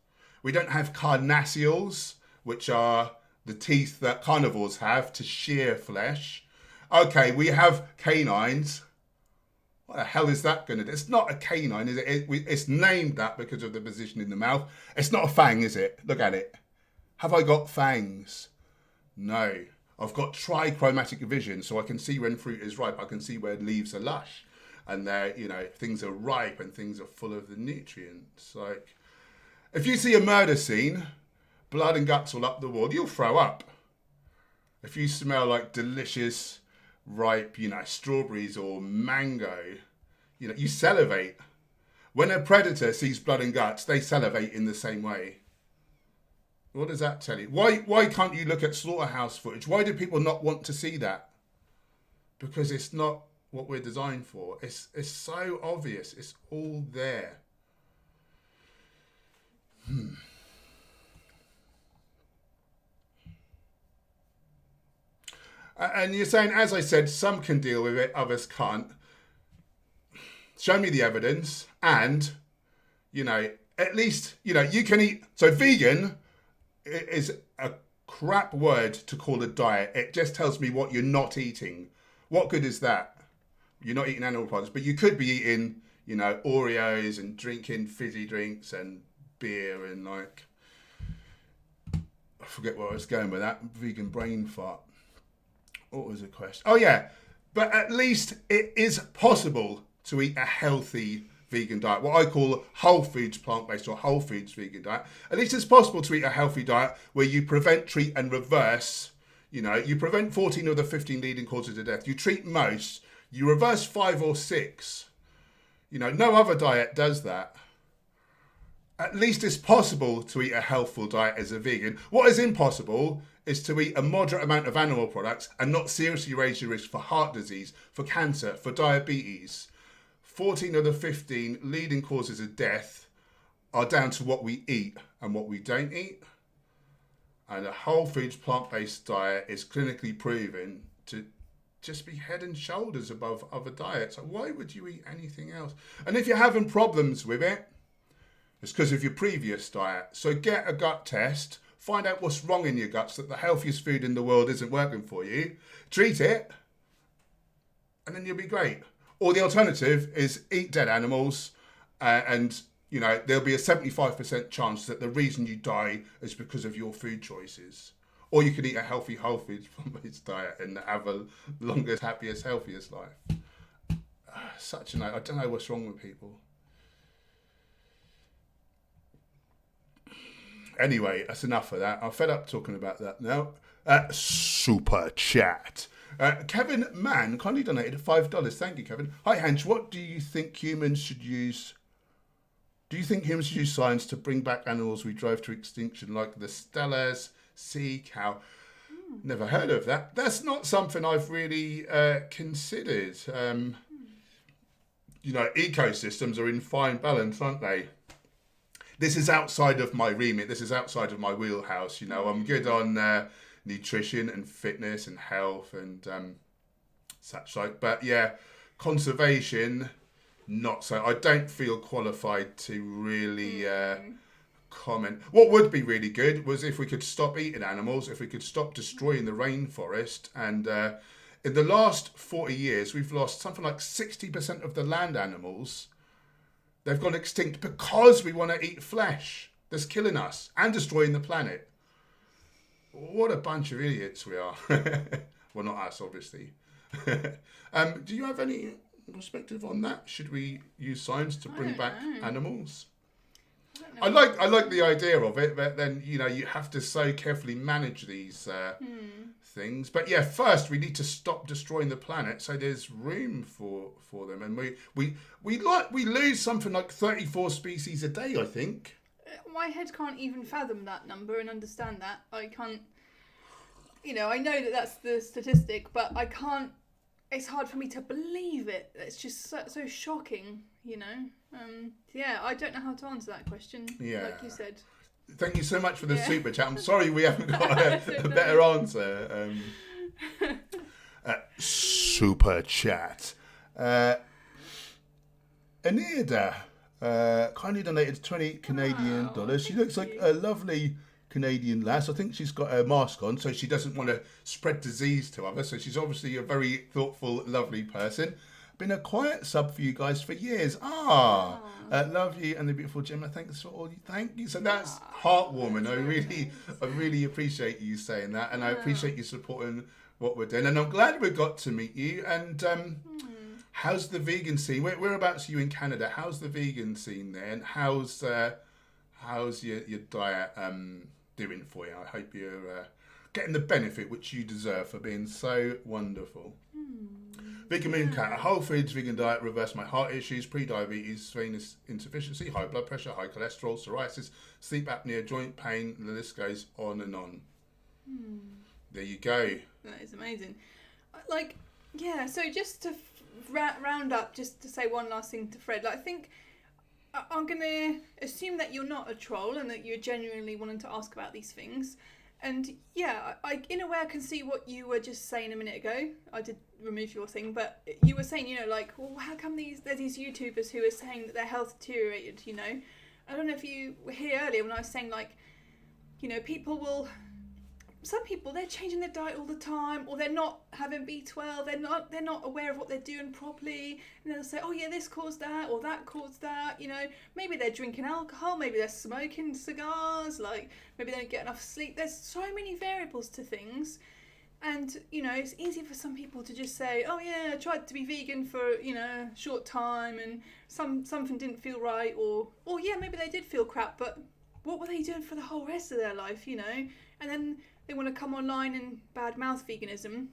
we don't have carnassials, which are the teeth that carnivores have to shear flesh. Okay, we have canines. What the hell is that going to do? It's not a canine, is it? It's named that because of the position in the mouth. It's not a fang, is it? Look at it. Have I got fangs? No. I've got trichromatic vision, so I can see when fruit is ripe. I can see where leaves are lush. And they're, you know, things are ripe and things are full of the nutrients. Like, if you see a murder scene, blood and guts all up the wall, you'll throw up. If you smell like delicious, ripe, you know, strawberries or mango, you know, you salivate. When a predator sees blood and guts, they salivate in the same way. What does that tell you? Why can't you look at slaughterhouse footage? Why do people not want to see that? Because it's not what we're designed for. It's so obvious. It's all there. And you're saying, as I said, some can deal with it, others can't. Show me the evidence, and, you know, at least, you know, you can eat. So vegan is a crap word to call a diet. It just tells me what you're not eating. What good is that? You're not eating animal products, but you could be eating, you know, Oreos and drinking fizzy drinks and beer and like, I forget where I was going with that, vegan brain fart. What was the question? Oh yeah, but at least it is possible to eat a healthy vegan diet, what I call whole foods plant-based or whole foods vegan diet. At least it's possible to eat a healthy diet where you prevent, treat and reverse, you know, you prevent 14 of the 15 leading causes of death. You treat most. You reverse 5 or 6. You know, no other diet does that. At least it's possible to eat a healthful diet as a vegan. What is impossible is to eat a moderate amount of animal products and not seriously raise your risk for heart disease, for cancer, for diabetes. 14 of the 15 leading causes of death are down to what we eat and what we don't eat. And a whole foods plant-based diet is clinically proven to just be head and shoulders above other diets. So why would you eat anything else? And if you're having problems with it, it's because of your previous diet. So get a gut test, find out what's wrong in your guts, that the healthiest food in the world isn't working for you, treat it, and then you'll be great. Or the alternative is eat dead animals, and you know there'll be a 75% chance that the reason you die is because of your food choices. Or you could eat a healthy whole foods plant-based diet and have a longest, happiest, healthiest life. Such a I don't know what's wrong with people. Anyway, that's enough of that. I'm fed up talking about that now. Super chat. Kevin Mann kindly donated $5. Thank you, Kevin. Hi, Hench. What do you think humans should use? Do you think humans should use science to bring back animals we drove to extinction, like the Stellar's sea cow? Never heard of that. That's not something I've really considered. Ecosystems are in fine balance, aren't they? This is outside of my remit. This is outside of my wheelhouse. I'm good on nutrition and fitness and health and such like. But yeah, conservation, not so. I don't feel qualified to really comment. What would be really good was if we could stop eating animals, if we could stop destroying the rainforest. And in the last 40 years, we've lost something like 60% of the land animals. They've gone extinct because we want to eat flesh that's killing us and destroying the planet. What a bunch of idiots we are. Well, not us, obviously. Do you have any perspective on that? Should we use science to bring back animals? I like the idea of it, but then you have to so carefully manage these things. But yeah, first we need to stop destroying the planet so there's room for them. And we lose something like 34 species a day, I think. My head can't even fathom that number and understand that. I can't. I know that that's the statistic, but I can't. It's hard for me to believe it. It's just so shocking, Yeah, I don't know how to answer that question, like you said. Thank you so much for the super chat. I'm sorry we haven't got a better answer. Super chat. Anida kindly donated 20 Canadian dollars. She looks like a lovely Canadian lass. I think she's got her mask on, so she doesn't want to spread disease to others. So she's obviously a very thoughtful, lovely person. Been a quiet sub for you guys for years. Love you and the beautiful Gemma. Thanks for all you. Thank you. So that's heartwarming. I really appreciate you saying that, and I appreciate you supporting what we're doing. And I'm glad we got to meet you. And how's the vegan scene? Whereabouts are you in Canada? How's the vegan scene there? And how's your diet doing for you? I hope you're getting the benefit which you deserve for being so wonderful. Vegan Moon Cat, a whole foods vegan diet reversed my heart issues, pre-diabetes, venous insufficiency, high blood pressure, high cholesterol, psoriasis, sleep apnea, joint pain, the list goes on and on. There you go. That is amazing. So just to round up, just to say one last thing to Fred, I think I'm going to assume that you're not a troll and that you're genuinely wanting to ask about these things. And yeah, in a way I can see what you were just saying a minute ago. I did remove your thing, but you were saying, how come there's these YouTubers who are saying that their health deteriorated, I don't know if you were here earlier when I was saying, some people, they're changing their diet all the time, or they're not having B12, they're not aware of what they're doing properly, and they'll say, oh yeah, this caused that, or that caused that, maybe they're drinking alcohol, maybe they're smoking cigars, maybe they don't get enough sleep. There's so many variables to things, and, it's easy for some people to just say, oh yeah, I tried to be vegan for, a short time, and something didn't feel right, or yeah, maybe they did feel crap, but what were they doing for the whole rest of their life, and then they want to come online and badmouth veganism,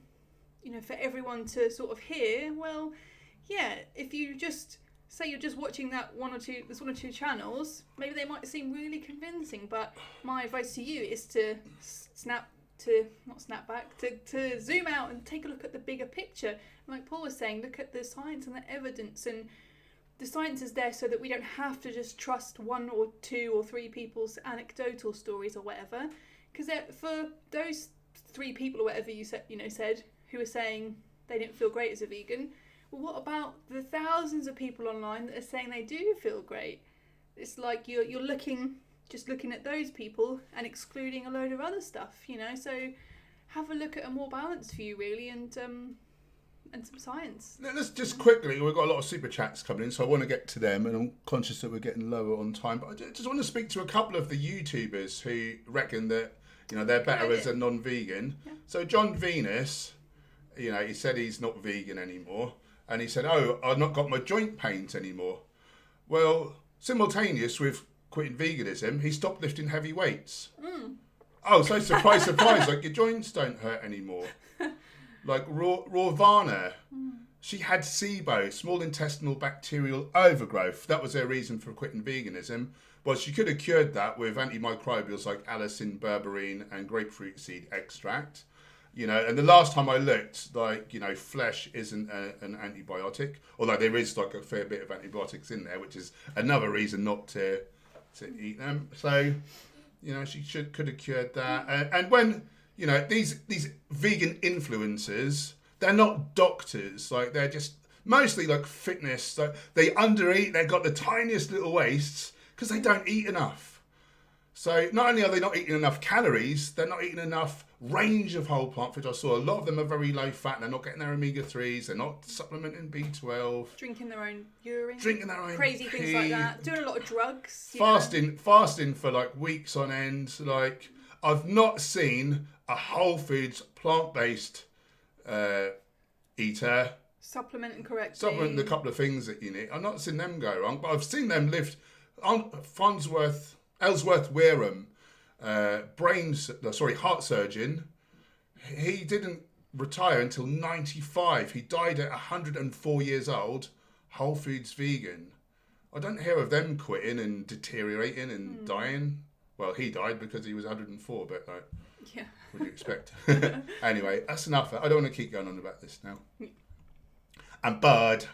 for everyone to sort of hear. Well, yeah, if you just say you're just watching there's one or two channels, maybe they might seem really convincing, but my advice to you is to to zoom out and take a look at the bigger picture. And like Paul was saying, look at the science and the evidence, and the science is there so that we don't have to just trust one or two or three people's anecdotal stories or whatever. Because for those 3 people or whatever you said, who are saying they didn't feel great as a vegan, well, what about the thousands of people online that are saying they do feel great? It's like you're looking at those people and excluding a load of other stuff, So have a look at a more balanced view, really, and some science. Now, let's just quickly, we've got a lot of super chats coming in, so I want to get to them, and I'm conscious that we're getting lower on time, but I just want to speak to a couple of the YouTubers who reckon that they're better as a non-vegan. Yeah. So John Venus, he said he's not vegan anymore, and he said, oh, I've not got my joint pains anymore. Well, simultaneous with quitting veganism, he stopped lifting heavy weights. Oh, so surprise, surprise, like your joints don't hurt anymore. Like Ravana, she had SIBO, small intestinal bacterial overgrowth. That was her reason for quitting veganism. Well, she could have cured that with antimicrobials like allicin, berberine, and grapefruit seed extract. You know, and the last time I looked, like, you know, flesh isn't an antibiotic, although there is like a fair bit of antibiotics in there, which is another reason not to eat them. So, you know, she could have cured that. And when, you know, these vegan influencers, they're not doctors. Like, they're just mostly like fitness. Like, they undereat. They've got the tiniest little waists because they don't eat enough. So not only are they not eating enough calories, they're not eating enough range of whole plant foods. I saw a lot of them are very low fat. They're not getting their omega-3s. They're not supplementing B12. Drinking their own urine. Drinking their own crazy pee. things like that. Doing a lot of drugs. Fasting for like weeks on end. Like, I've not seen a whole foods plant-based eater supplementing correctly. Supplementing the couple of things that you need. I've not seen them go wrong, but I've seen them lift. Ellsworth Wareham, heart surgeon. He didn't retire until 95. He died at 104 years old, whole foods vegan. I don't hear of them quitting and deteriorating and dying. Well, he died because he was 104, but like, yeah. What do you expect? Anyway, that's enough. I don't want to keep going on about this now. And Bud.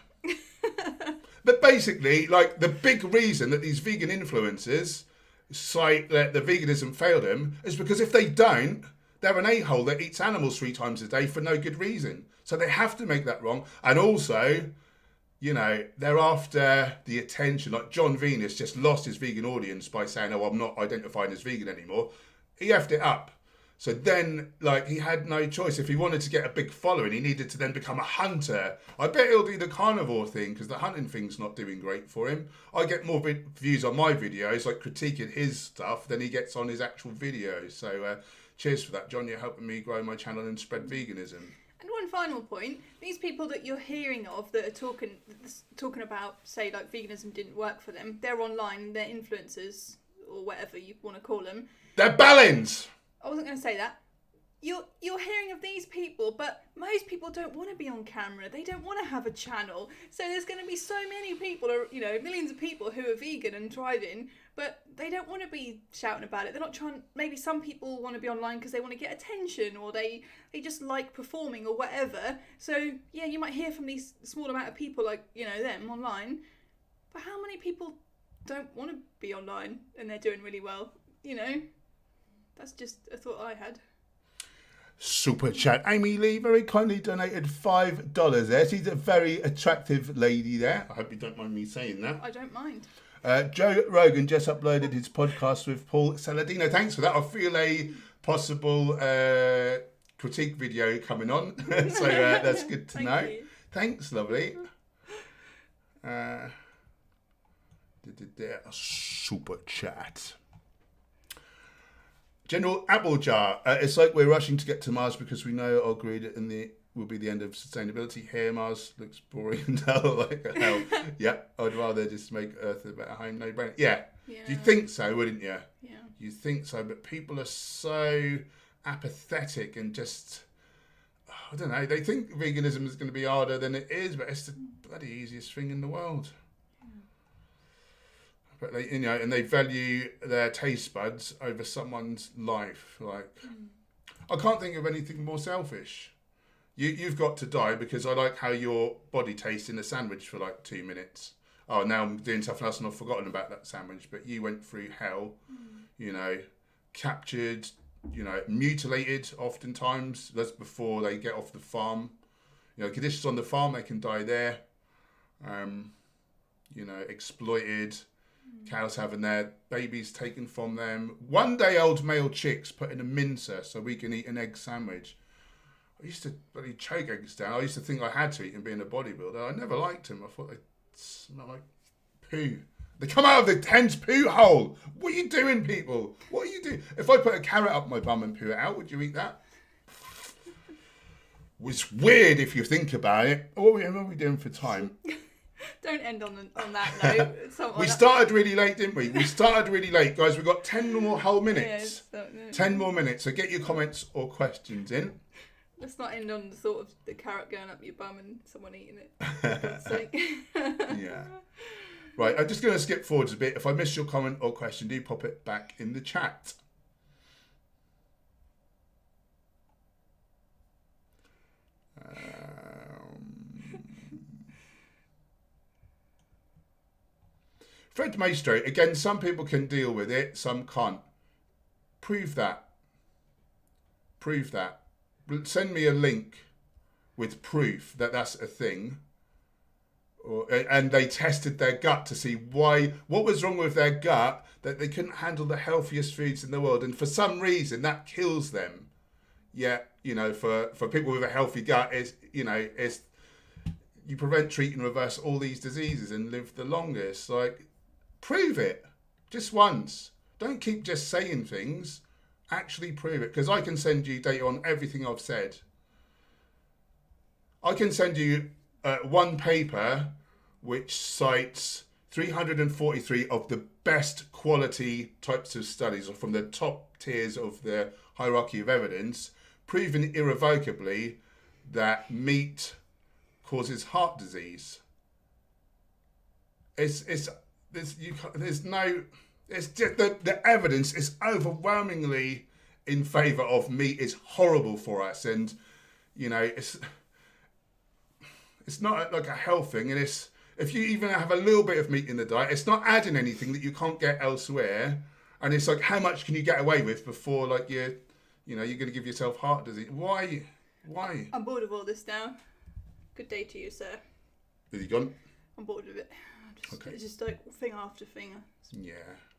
But basically, like, the big reason that these vegan influencers cite that the veganism failed them is because if they don't, they're an a-hole that eats animals 3 times a day for no good reason. So they have to make that wrong. And also, you know, they're after the attention. Like, John Venus just lost his vegan audience by saying, oh, I'm not identifying as vegan anymore. He effed it up. So then, like, he had no choice. If he wanted to get a big following, he needed to then become a hunter. I bet he'll do the carnivore thing because the hunting thing's not doing great for him. I get more views on my videos, like critiquing his stuff, than he gets on his actual videos. So cheers for that, John. You're helping me grow my channel and spread veganism. And one final point, these people that you're hearing of that are talking about, say, like, veganism didn't work for them, they're online, they're influencers, or whatever you want to call them. They're ballons! I wasn't going to say that. You're hearing of these people, but most people don't want to be on camera. They don't want to have a channel. So there's going to be so many people, or, you know, millions of people who are vegan and thriving, but they don't want to be shouting about it. They're not trying. Maybe some people want to be online because they want to get attention, or they just like performing, or whatever. So yeah, you might hear from these small amount of people, like, you know, them online. But how many people don't want to be online and they're doing really well? You know. That's just a thought I had. Super chat. Amy Lee very kindly donated $5 there. She's a very attractive lady there. I hope you don't mind me saying that. I don't mind. Joe Rogan just uploaded his podcast with Paul Saladino. Thanks for that. I feel a possible critique video coming on. So that's good to know. You. Thanks, lovely. Super chat. General Applejar, it's like we're rushing to get to Mars because we know or agree that will be the end of sustainability here. Mars looks boring and dull like hell. Yeah, I'd rather just make Earth a better home. No brainer. Yeah. You think so, wouldn't you? Yeah. You think so, but people are so apathetic and just, I don't know, they think veganism is going to be harder than it is, but it's the bloody easiest thing in the world. But they, you know, and they value their taste buds over someone's life. Like, I can't think of anything more selfish. You've got to die because I like how your body tastes in a sandwich for like 2 minutes. Oh, now I'm doing something else and I've forgotten about that sandwich. But you went through hell, you know, captured, you know, mutilated oftentimes. That's before they get off the farm. You know, conditions on the farm, they can die there. You know, exploited. Cows having their babies taken from them. 1-day-old male chicks put in a mincer so we can eat an egg sandwich. I used to bloody choke eggs down. I used to think I had to eat them being a bodybuilder. I never liked them. I thought they smell like poo. They come out of the hen's poo hole. What are you doing, people? What are you doing? If I put a carrot up my bum and poo it out, would you eat that? It's weird if you think about it. What are we doing for time? Don't end on that note. We started really late, didn't we? We started really late, guys. We've got 10 more whole minutes. 10 more minutes. So get your comments or questions in. Let's not end on the sort of the carrot going up your bum and someone eating it. For God's sake. Yeah. Right, I'm just going to skip forwards a bit. If I miss your comment or question, do pop it back in the chat. Fred Maestro, again, some people can deal with it, some can't. Prove that. Prove that. Send me a link with proof that that's a thing. And they tested their gut to see what was wrong with their gut, that they couldn't handle the healthiest foods in the world. And for some reason, that kills them. Yeah, you know, for people with a healthy gut, it's you prevent, treat, and reverse all these diseases and live the longest. Like, prove it just once. Don't keep just saying things. Actually prove it, because I can send you data on everything I've said. I can send you one paper which cites 343 of the best quality types of studies, or from the top tiers of the hierarchy of evidence, proving irrevocably that meat causes heart disease. There's just the evidence is overwhelmingly in favour of meat is horrible for us, and you know it's not like a health thing, and it's, if you even have a little bit of meat in the diet, it's not adding anything that you can't get elsewhere, and it's like, how much can you get away with before like you're going to give yourself heart disease? Why? I'm bored of all this now. Good day to you, sir. Is he gone? I'm bored of it. It's just like thing after thing. Yeah.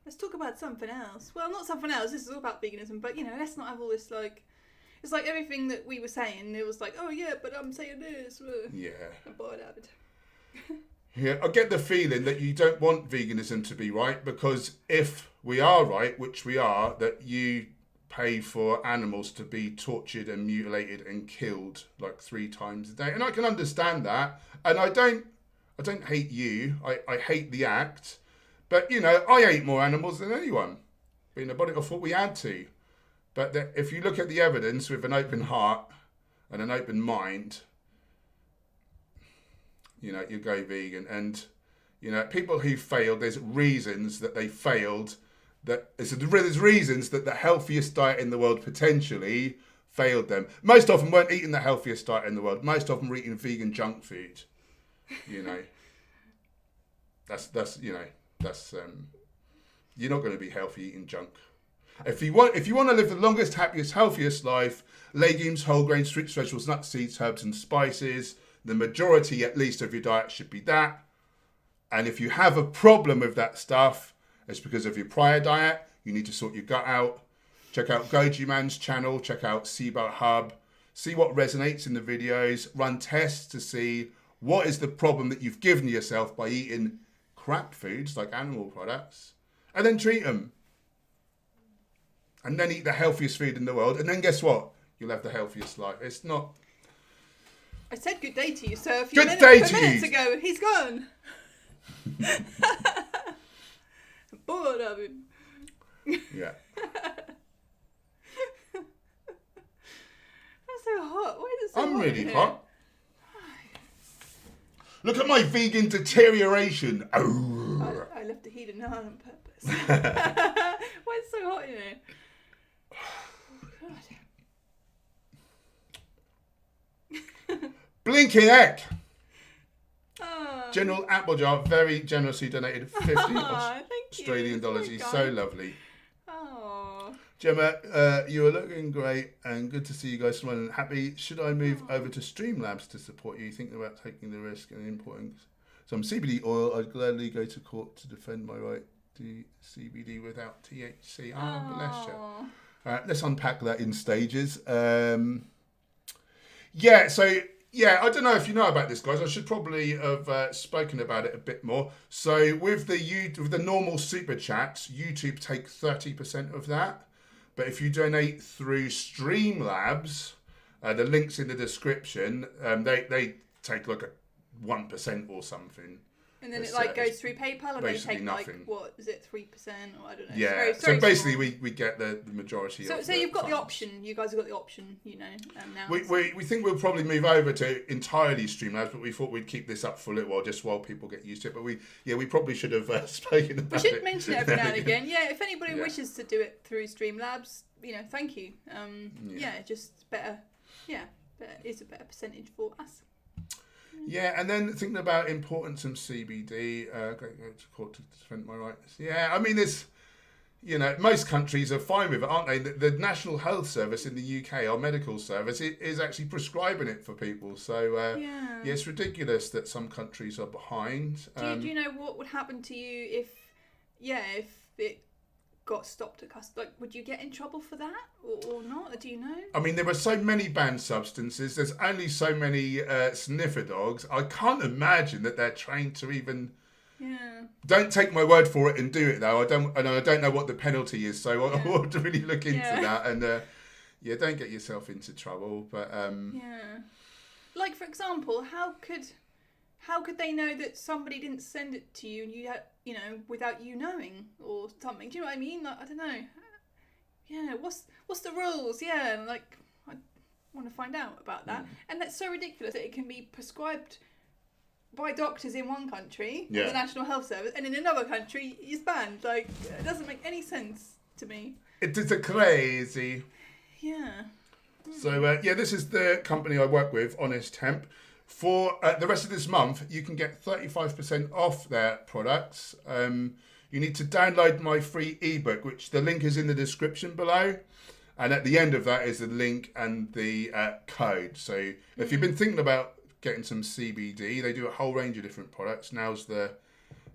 Let's talk about something else. Well, not something else. This is all about veganism, but let's not have all this like. It's like everything that we were saying. It was like, oh yeah, but I'm saying this. Yeah. I'm bored of it. Yeah, I get the feeling that you don't want veganism to be right, because if we are right, which we are, that you pay for animals to be tortured and mutilated and killed like 3 times a day, and I can understand that, and I don't hate you. I hate the act, but I ate more animals than anyone. Being a body, I thought we had to. But if you look at the evidence with an open heart and an open mind, you go vegan. And, people who failed, there's reasons that they failed. There's reasons that the healthiest diet in the world potentially failed them. Most of them weren't eating the healthiest diet in the world. Most of them were eating vegan junk food. That's you're not going to be healthy eating junk. If you want to live the longest, happiest, healthiest life, legumes, whole grains, fruits, vegetables, nuts, seeds, herbs and spices, the majority at least of your diet should be that. And if you have a problem with that stuff, it's because of your prior diet. You need to sort your gut out. Check out Goji Man's channel, check out SIBO Hub, see what resonates in the videos, run tests to see what is the problem that you've given yourself by eating crap foods like animal products, and then treat them. And then eat the healthiest food in the world, and then guess what? You'll have the healthiest life. It's not... I said good day to you, sir. A few good day to minutes you. ago. He's gone. I'm bored of him. Yeah. I'm so hot. Why is it so I'm hot really in hot. Look at my vegan deterioration. Oh. I left the heat on purpose. Why is it so hot in here? God. Blinking heck. Oh. General Applejar very generously donated 50 Thank Australian you. dollars. He's so lovely. Oh. Gemma, you are looking great and good to see you guys smiling and happy. Should I move over to Streamlabs to support you? Thinking about taking the risk and importing some CBD oil? I'd gladly go to court to defend my right to CBD without THC. Bless you. All right, let's unpack that in stages. I don't know if you know about this, guys. I should probably have spoken about it a bit more. So with the normal super chats, YouTube take 30% of that. But if you donate through Streamlabs, the link's in the description, they take like a 1% or something. And then It's, it like it's goes through PayPal, and they basically take nothing. like, what is it, 3% or I don't know. Yeah. It's very So basically, small. we get the majority of. So you've got the funds. option. You guys have got the option, you know. Now. We think we'll probably move over to entirely Streamlabs, but we thought we'd keep this up for a little while just while people get used to it. But we probably should have spoken about it. We should mention it every now and again. Yeah, if anybody wishes to do it through Streamlabs, you know, thank you. Just better. Yeah, it's a better percentage for us. Yeah, and then thinking about importance of CBD, great to court to defend my rights. Yeah, I mean, there's, you know, most countries are fine with it, aren't they? The National Health Service in the UK, our medical service, is actually prescribing it for people. So, yeah, it's ridiculous that some countries are behind. Do you know what would happen to you if it got stopped at customs? Like, would you get in trouble for that or not? Do you know? I mean, there are so many banned substances. There's only so many sniffer dogs. I can't imagine that they're trained to even. Yeah. Don't take my word for it and do it though. I don't know what the penalty is, so I want to really look into that. And don't get yourself into trouble. But like for example, how could they know that somebody didn't send it to you and you had, you know, without you knowing or something? Do you know what I mean? Like, I don't know. Yeah, what's the rules? Yeah, like I want to find out about that. And that's so ridiculous that it can be prescribed by doctors in one country, the National Health Service, and in another country it's banned. Like, it doesn't make any sense to me. It is a crazy. Yeah. So this is the company I work with, Honest Hemp. For the rest of this month, you can get 35% off their products. You need to download my free ebook, which the link is in the description below. And at the end of that is the link and the code. So if you've been thinking about getting some CBD, they do a whole range of different products. Now's the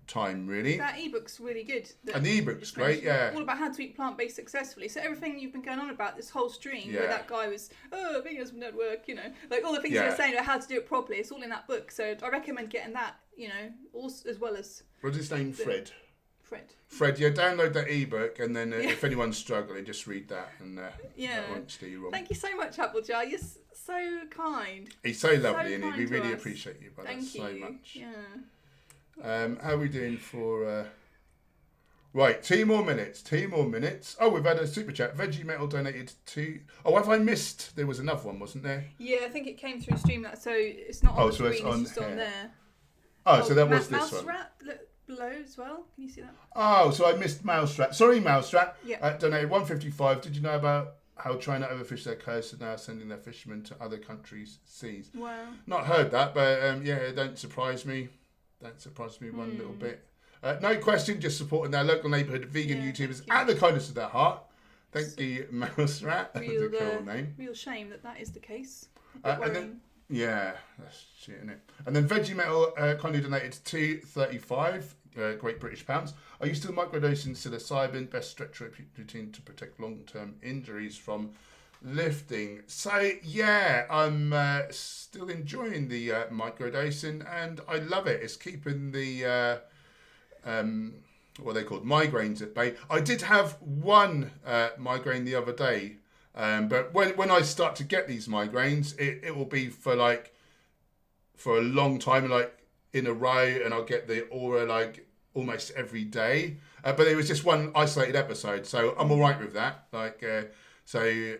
time, really. That ebook's really good. And the ebook's great, yeah. All about how to eat plant-based successfully. So everything you've been going on about this whole stream, where that guy was, veganism don't work, you know, like all the things you were saying about how to do it properly, it's all in that book. So I recommend getting that, you know, also, as well as... What's his name? Fred, download that ebook, and then if anyone's struggling, just read that, and that won't steer you wrong. Thank you so much, Applejar. You're so kind. He's so lovely, and we really appreciate you, brother, so much. Yeah. How are we doing for... Right, 2 more minutes. Oh, we've had a super chat. Veggie Metal donated to... Oh, have I missed? There was another one, wasn't there? Yeah, I think it came through Streamlabs, so it's not on the screen, it's just on there. Oh, so that was this one. Mouse Rat below as well. Can you see that? Oh, so I missed Mousetrap. Sorry, Mousetrap. Yeah. Donated 155. Did you know about how China overfished their coast and now sending their fishermen to other countries' seas? Wow. Not heard that, but it don't surprise me. One little bit. No question, just supporting our local neighbourhood vegan YouTubers at the kindness of their heart. Thank you, Mouserat. That's a cool name. Real shame that is the case. And then, that's shit, isn't it? And then Veggie Metal kindly donated $2.35, Great British pounds. Are you still microdosing psilocybin? Best stretch routine to protect long-term injuries from lifting. So yeah, I'm still enjoying the microdosing, and I love it. It's keeping the what are they called, migraines at bay. I did have one migraine the other day. But when I start to get these migraines, it will be for a long time, like in a row, and I'll get the aura like almost every day. But it was just one isolated episode, so I'm all right with that. So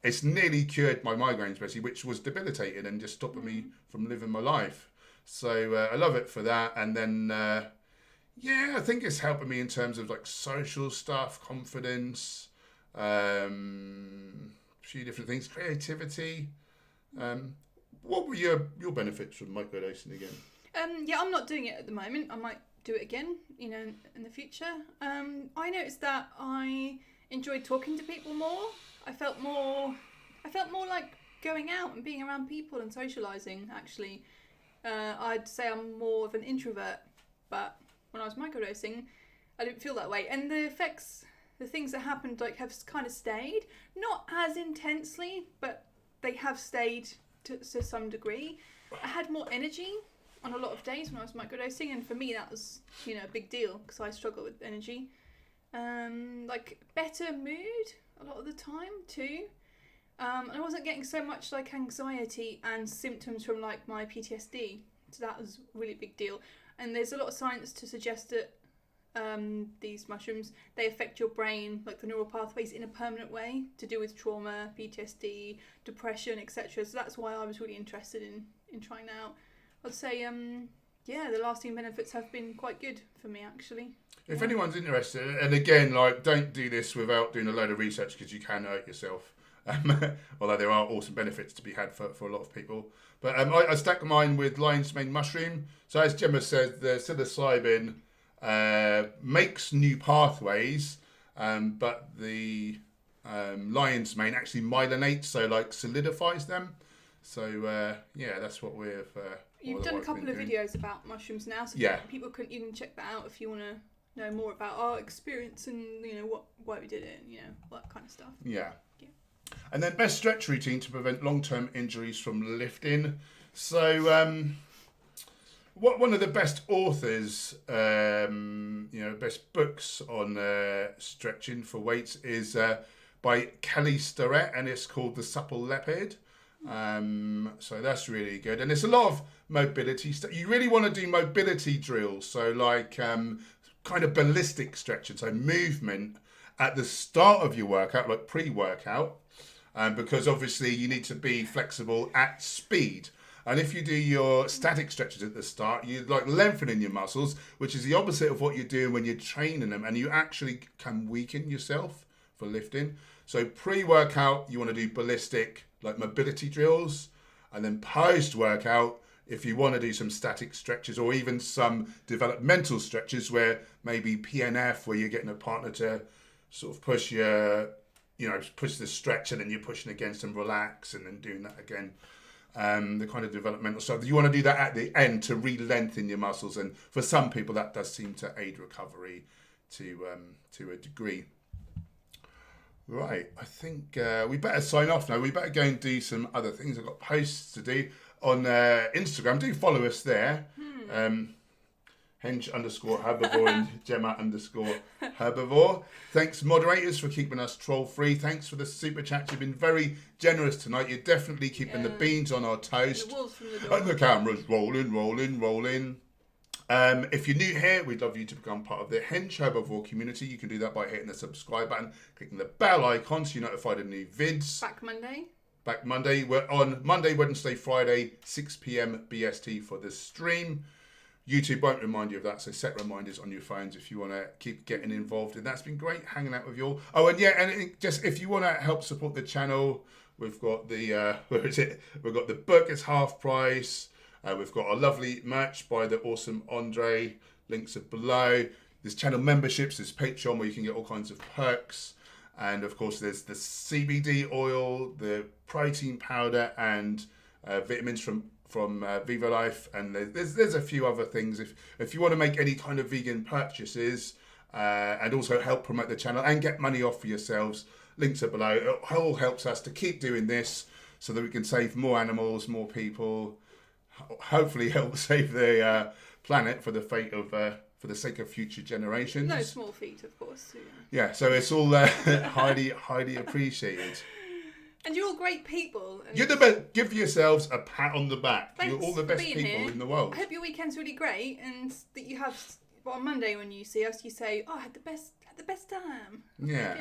it's nearly cured my migraines, basically, which was debilitating and just stopping me from living my life. So I love it for that. And then I think it's helping me in terms of like social stuff, confidence. A few different things, creativity. What were your benefits from microdosing again? I'm not doing it at the moment. I might do it again, you know, in the future. I noticed that I enjoyed talking to people more. I felt more like going out and being around people and socialising, actually. I'd say I'm more of an introvert, but when I was microdosing, I didn't feel that way. And the things that happened have kind of stayed, not as intensely, but they have stayed to some degree. I had more energy on a lot of days when I was microdosing, and for me that was, you know, a big deal because I struggle with energy. Better mood a lot of the time too. And I wasn't getting so much anxiety and symptoms from my PTSD, so that was a really big deal. And there's a lot of science to suggest that these mushrooms, they affect your brain, like the neural pathways, in a permanent way to do with trauma, PTSD, depression, etc. So that's why I was really interested in trying it out. I'd say, the lasting benefits have been quite good for me, actually. If anyone's interested, and again, like, don't do this without doing a load of research because you can hurt yourself. Although there are awesome benefits to be had for a lot of people. But I stack mine with lion's mane mushroom. So as Gemma said, the psilocybin makes new pathways, but the lion's mane actually myelinates, so like solidifies them. So that's what we've. You've done a couple of videos about mushrooms now, so people can even check that out if you want to know more about our experience and why we did it, and all that kind of stuff. Yeah. And then best stretch routine to prevent long-term injuries from lifting. So one of the best authors, best books on stretching for weights is by Kelly Starrett, and it's called The Supple Leopard. So that's really good. And there's a lot of mobility stuff. You really want to do mobility drills. So like kind of ballistic stretching, so movement at the start of your workout, like pre-workout, because obviously you need to be flexible at speed. And if you do your static stretches at the start, you're like lengthening your muscles, which is the opposite of what you're doing when you're training them, and you actually can weaken yourself for lifting. So pre-workout, you want to do ballistic, like mobility drills, and then post-workout, if you want to do some static stretches or even some developmental stretches where maybe PNF, where you're getting a partner to sort of push push the stretch and then you're pushing against and relax and then doing that again. The kind of developmental stuff. You want to do that at the end to re-lengthen your muscles, and for some people that does seem to aid recovery to a degree. Right, I think we better sign off now. We better go and do some other things. I've got posts to do on Instagram. Do follow us there. Hench _Herbivore and Gemma _Herbivore. Thanks, moderators, for keeping us troll free. Thanks for the super chats. You've been very generous tonight. You're definitely keeping the beans on our toast. The wolves from the door. And the camera's rolling. If you're new here, we'd love you to become part of the Hench Herbivore community. You can do that by hitting the subscribe button, clicking the bell icon so you're notified of new vids. Back Monday. We're on Monday, Wednesday, Friday, 6 p.m. BST for the stream. YouTube won't remind you of that, so set reminders on your phones if you want to keep getting involved. And that's been great hanging out with you all. Oh, and just if you want to help support the channel, we've got the We've got the book, it's half price. We've got our lovely merch by the awesome Andre. Links are below. There's channel memberships, there's Patreon where you can get all kinds of perks. And of course, there's the CBD oil, the protein powder, and vitamins from Viva Life, and there's a few other things. If you want to make any kind of vegan purchases and also help promote the channel and get money off for yourselves, links are below. It all helps us to keep doing this so that we can save more animals, more people, hopefully help save the planet for the sake of future generations. No small feat, of course. Yeah, so it's all highly appreciated. And you're all great people. You're the best. Give yourselves a pat on the back. Thanks you're all the best people here. in the world. I hope your weekend's really great, and that you have. Well, on Monday when you see us, you say, "Oh, I had the best time." Yeah.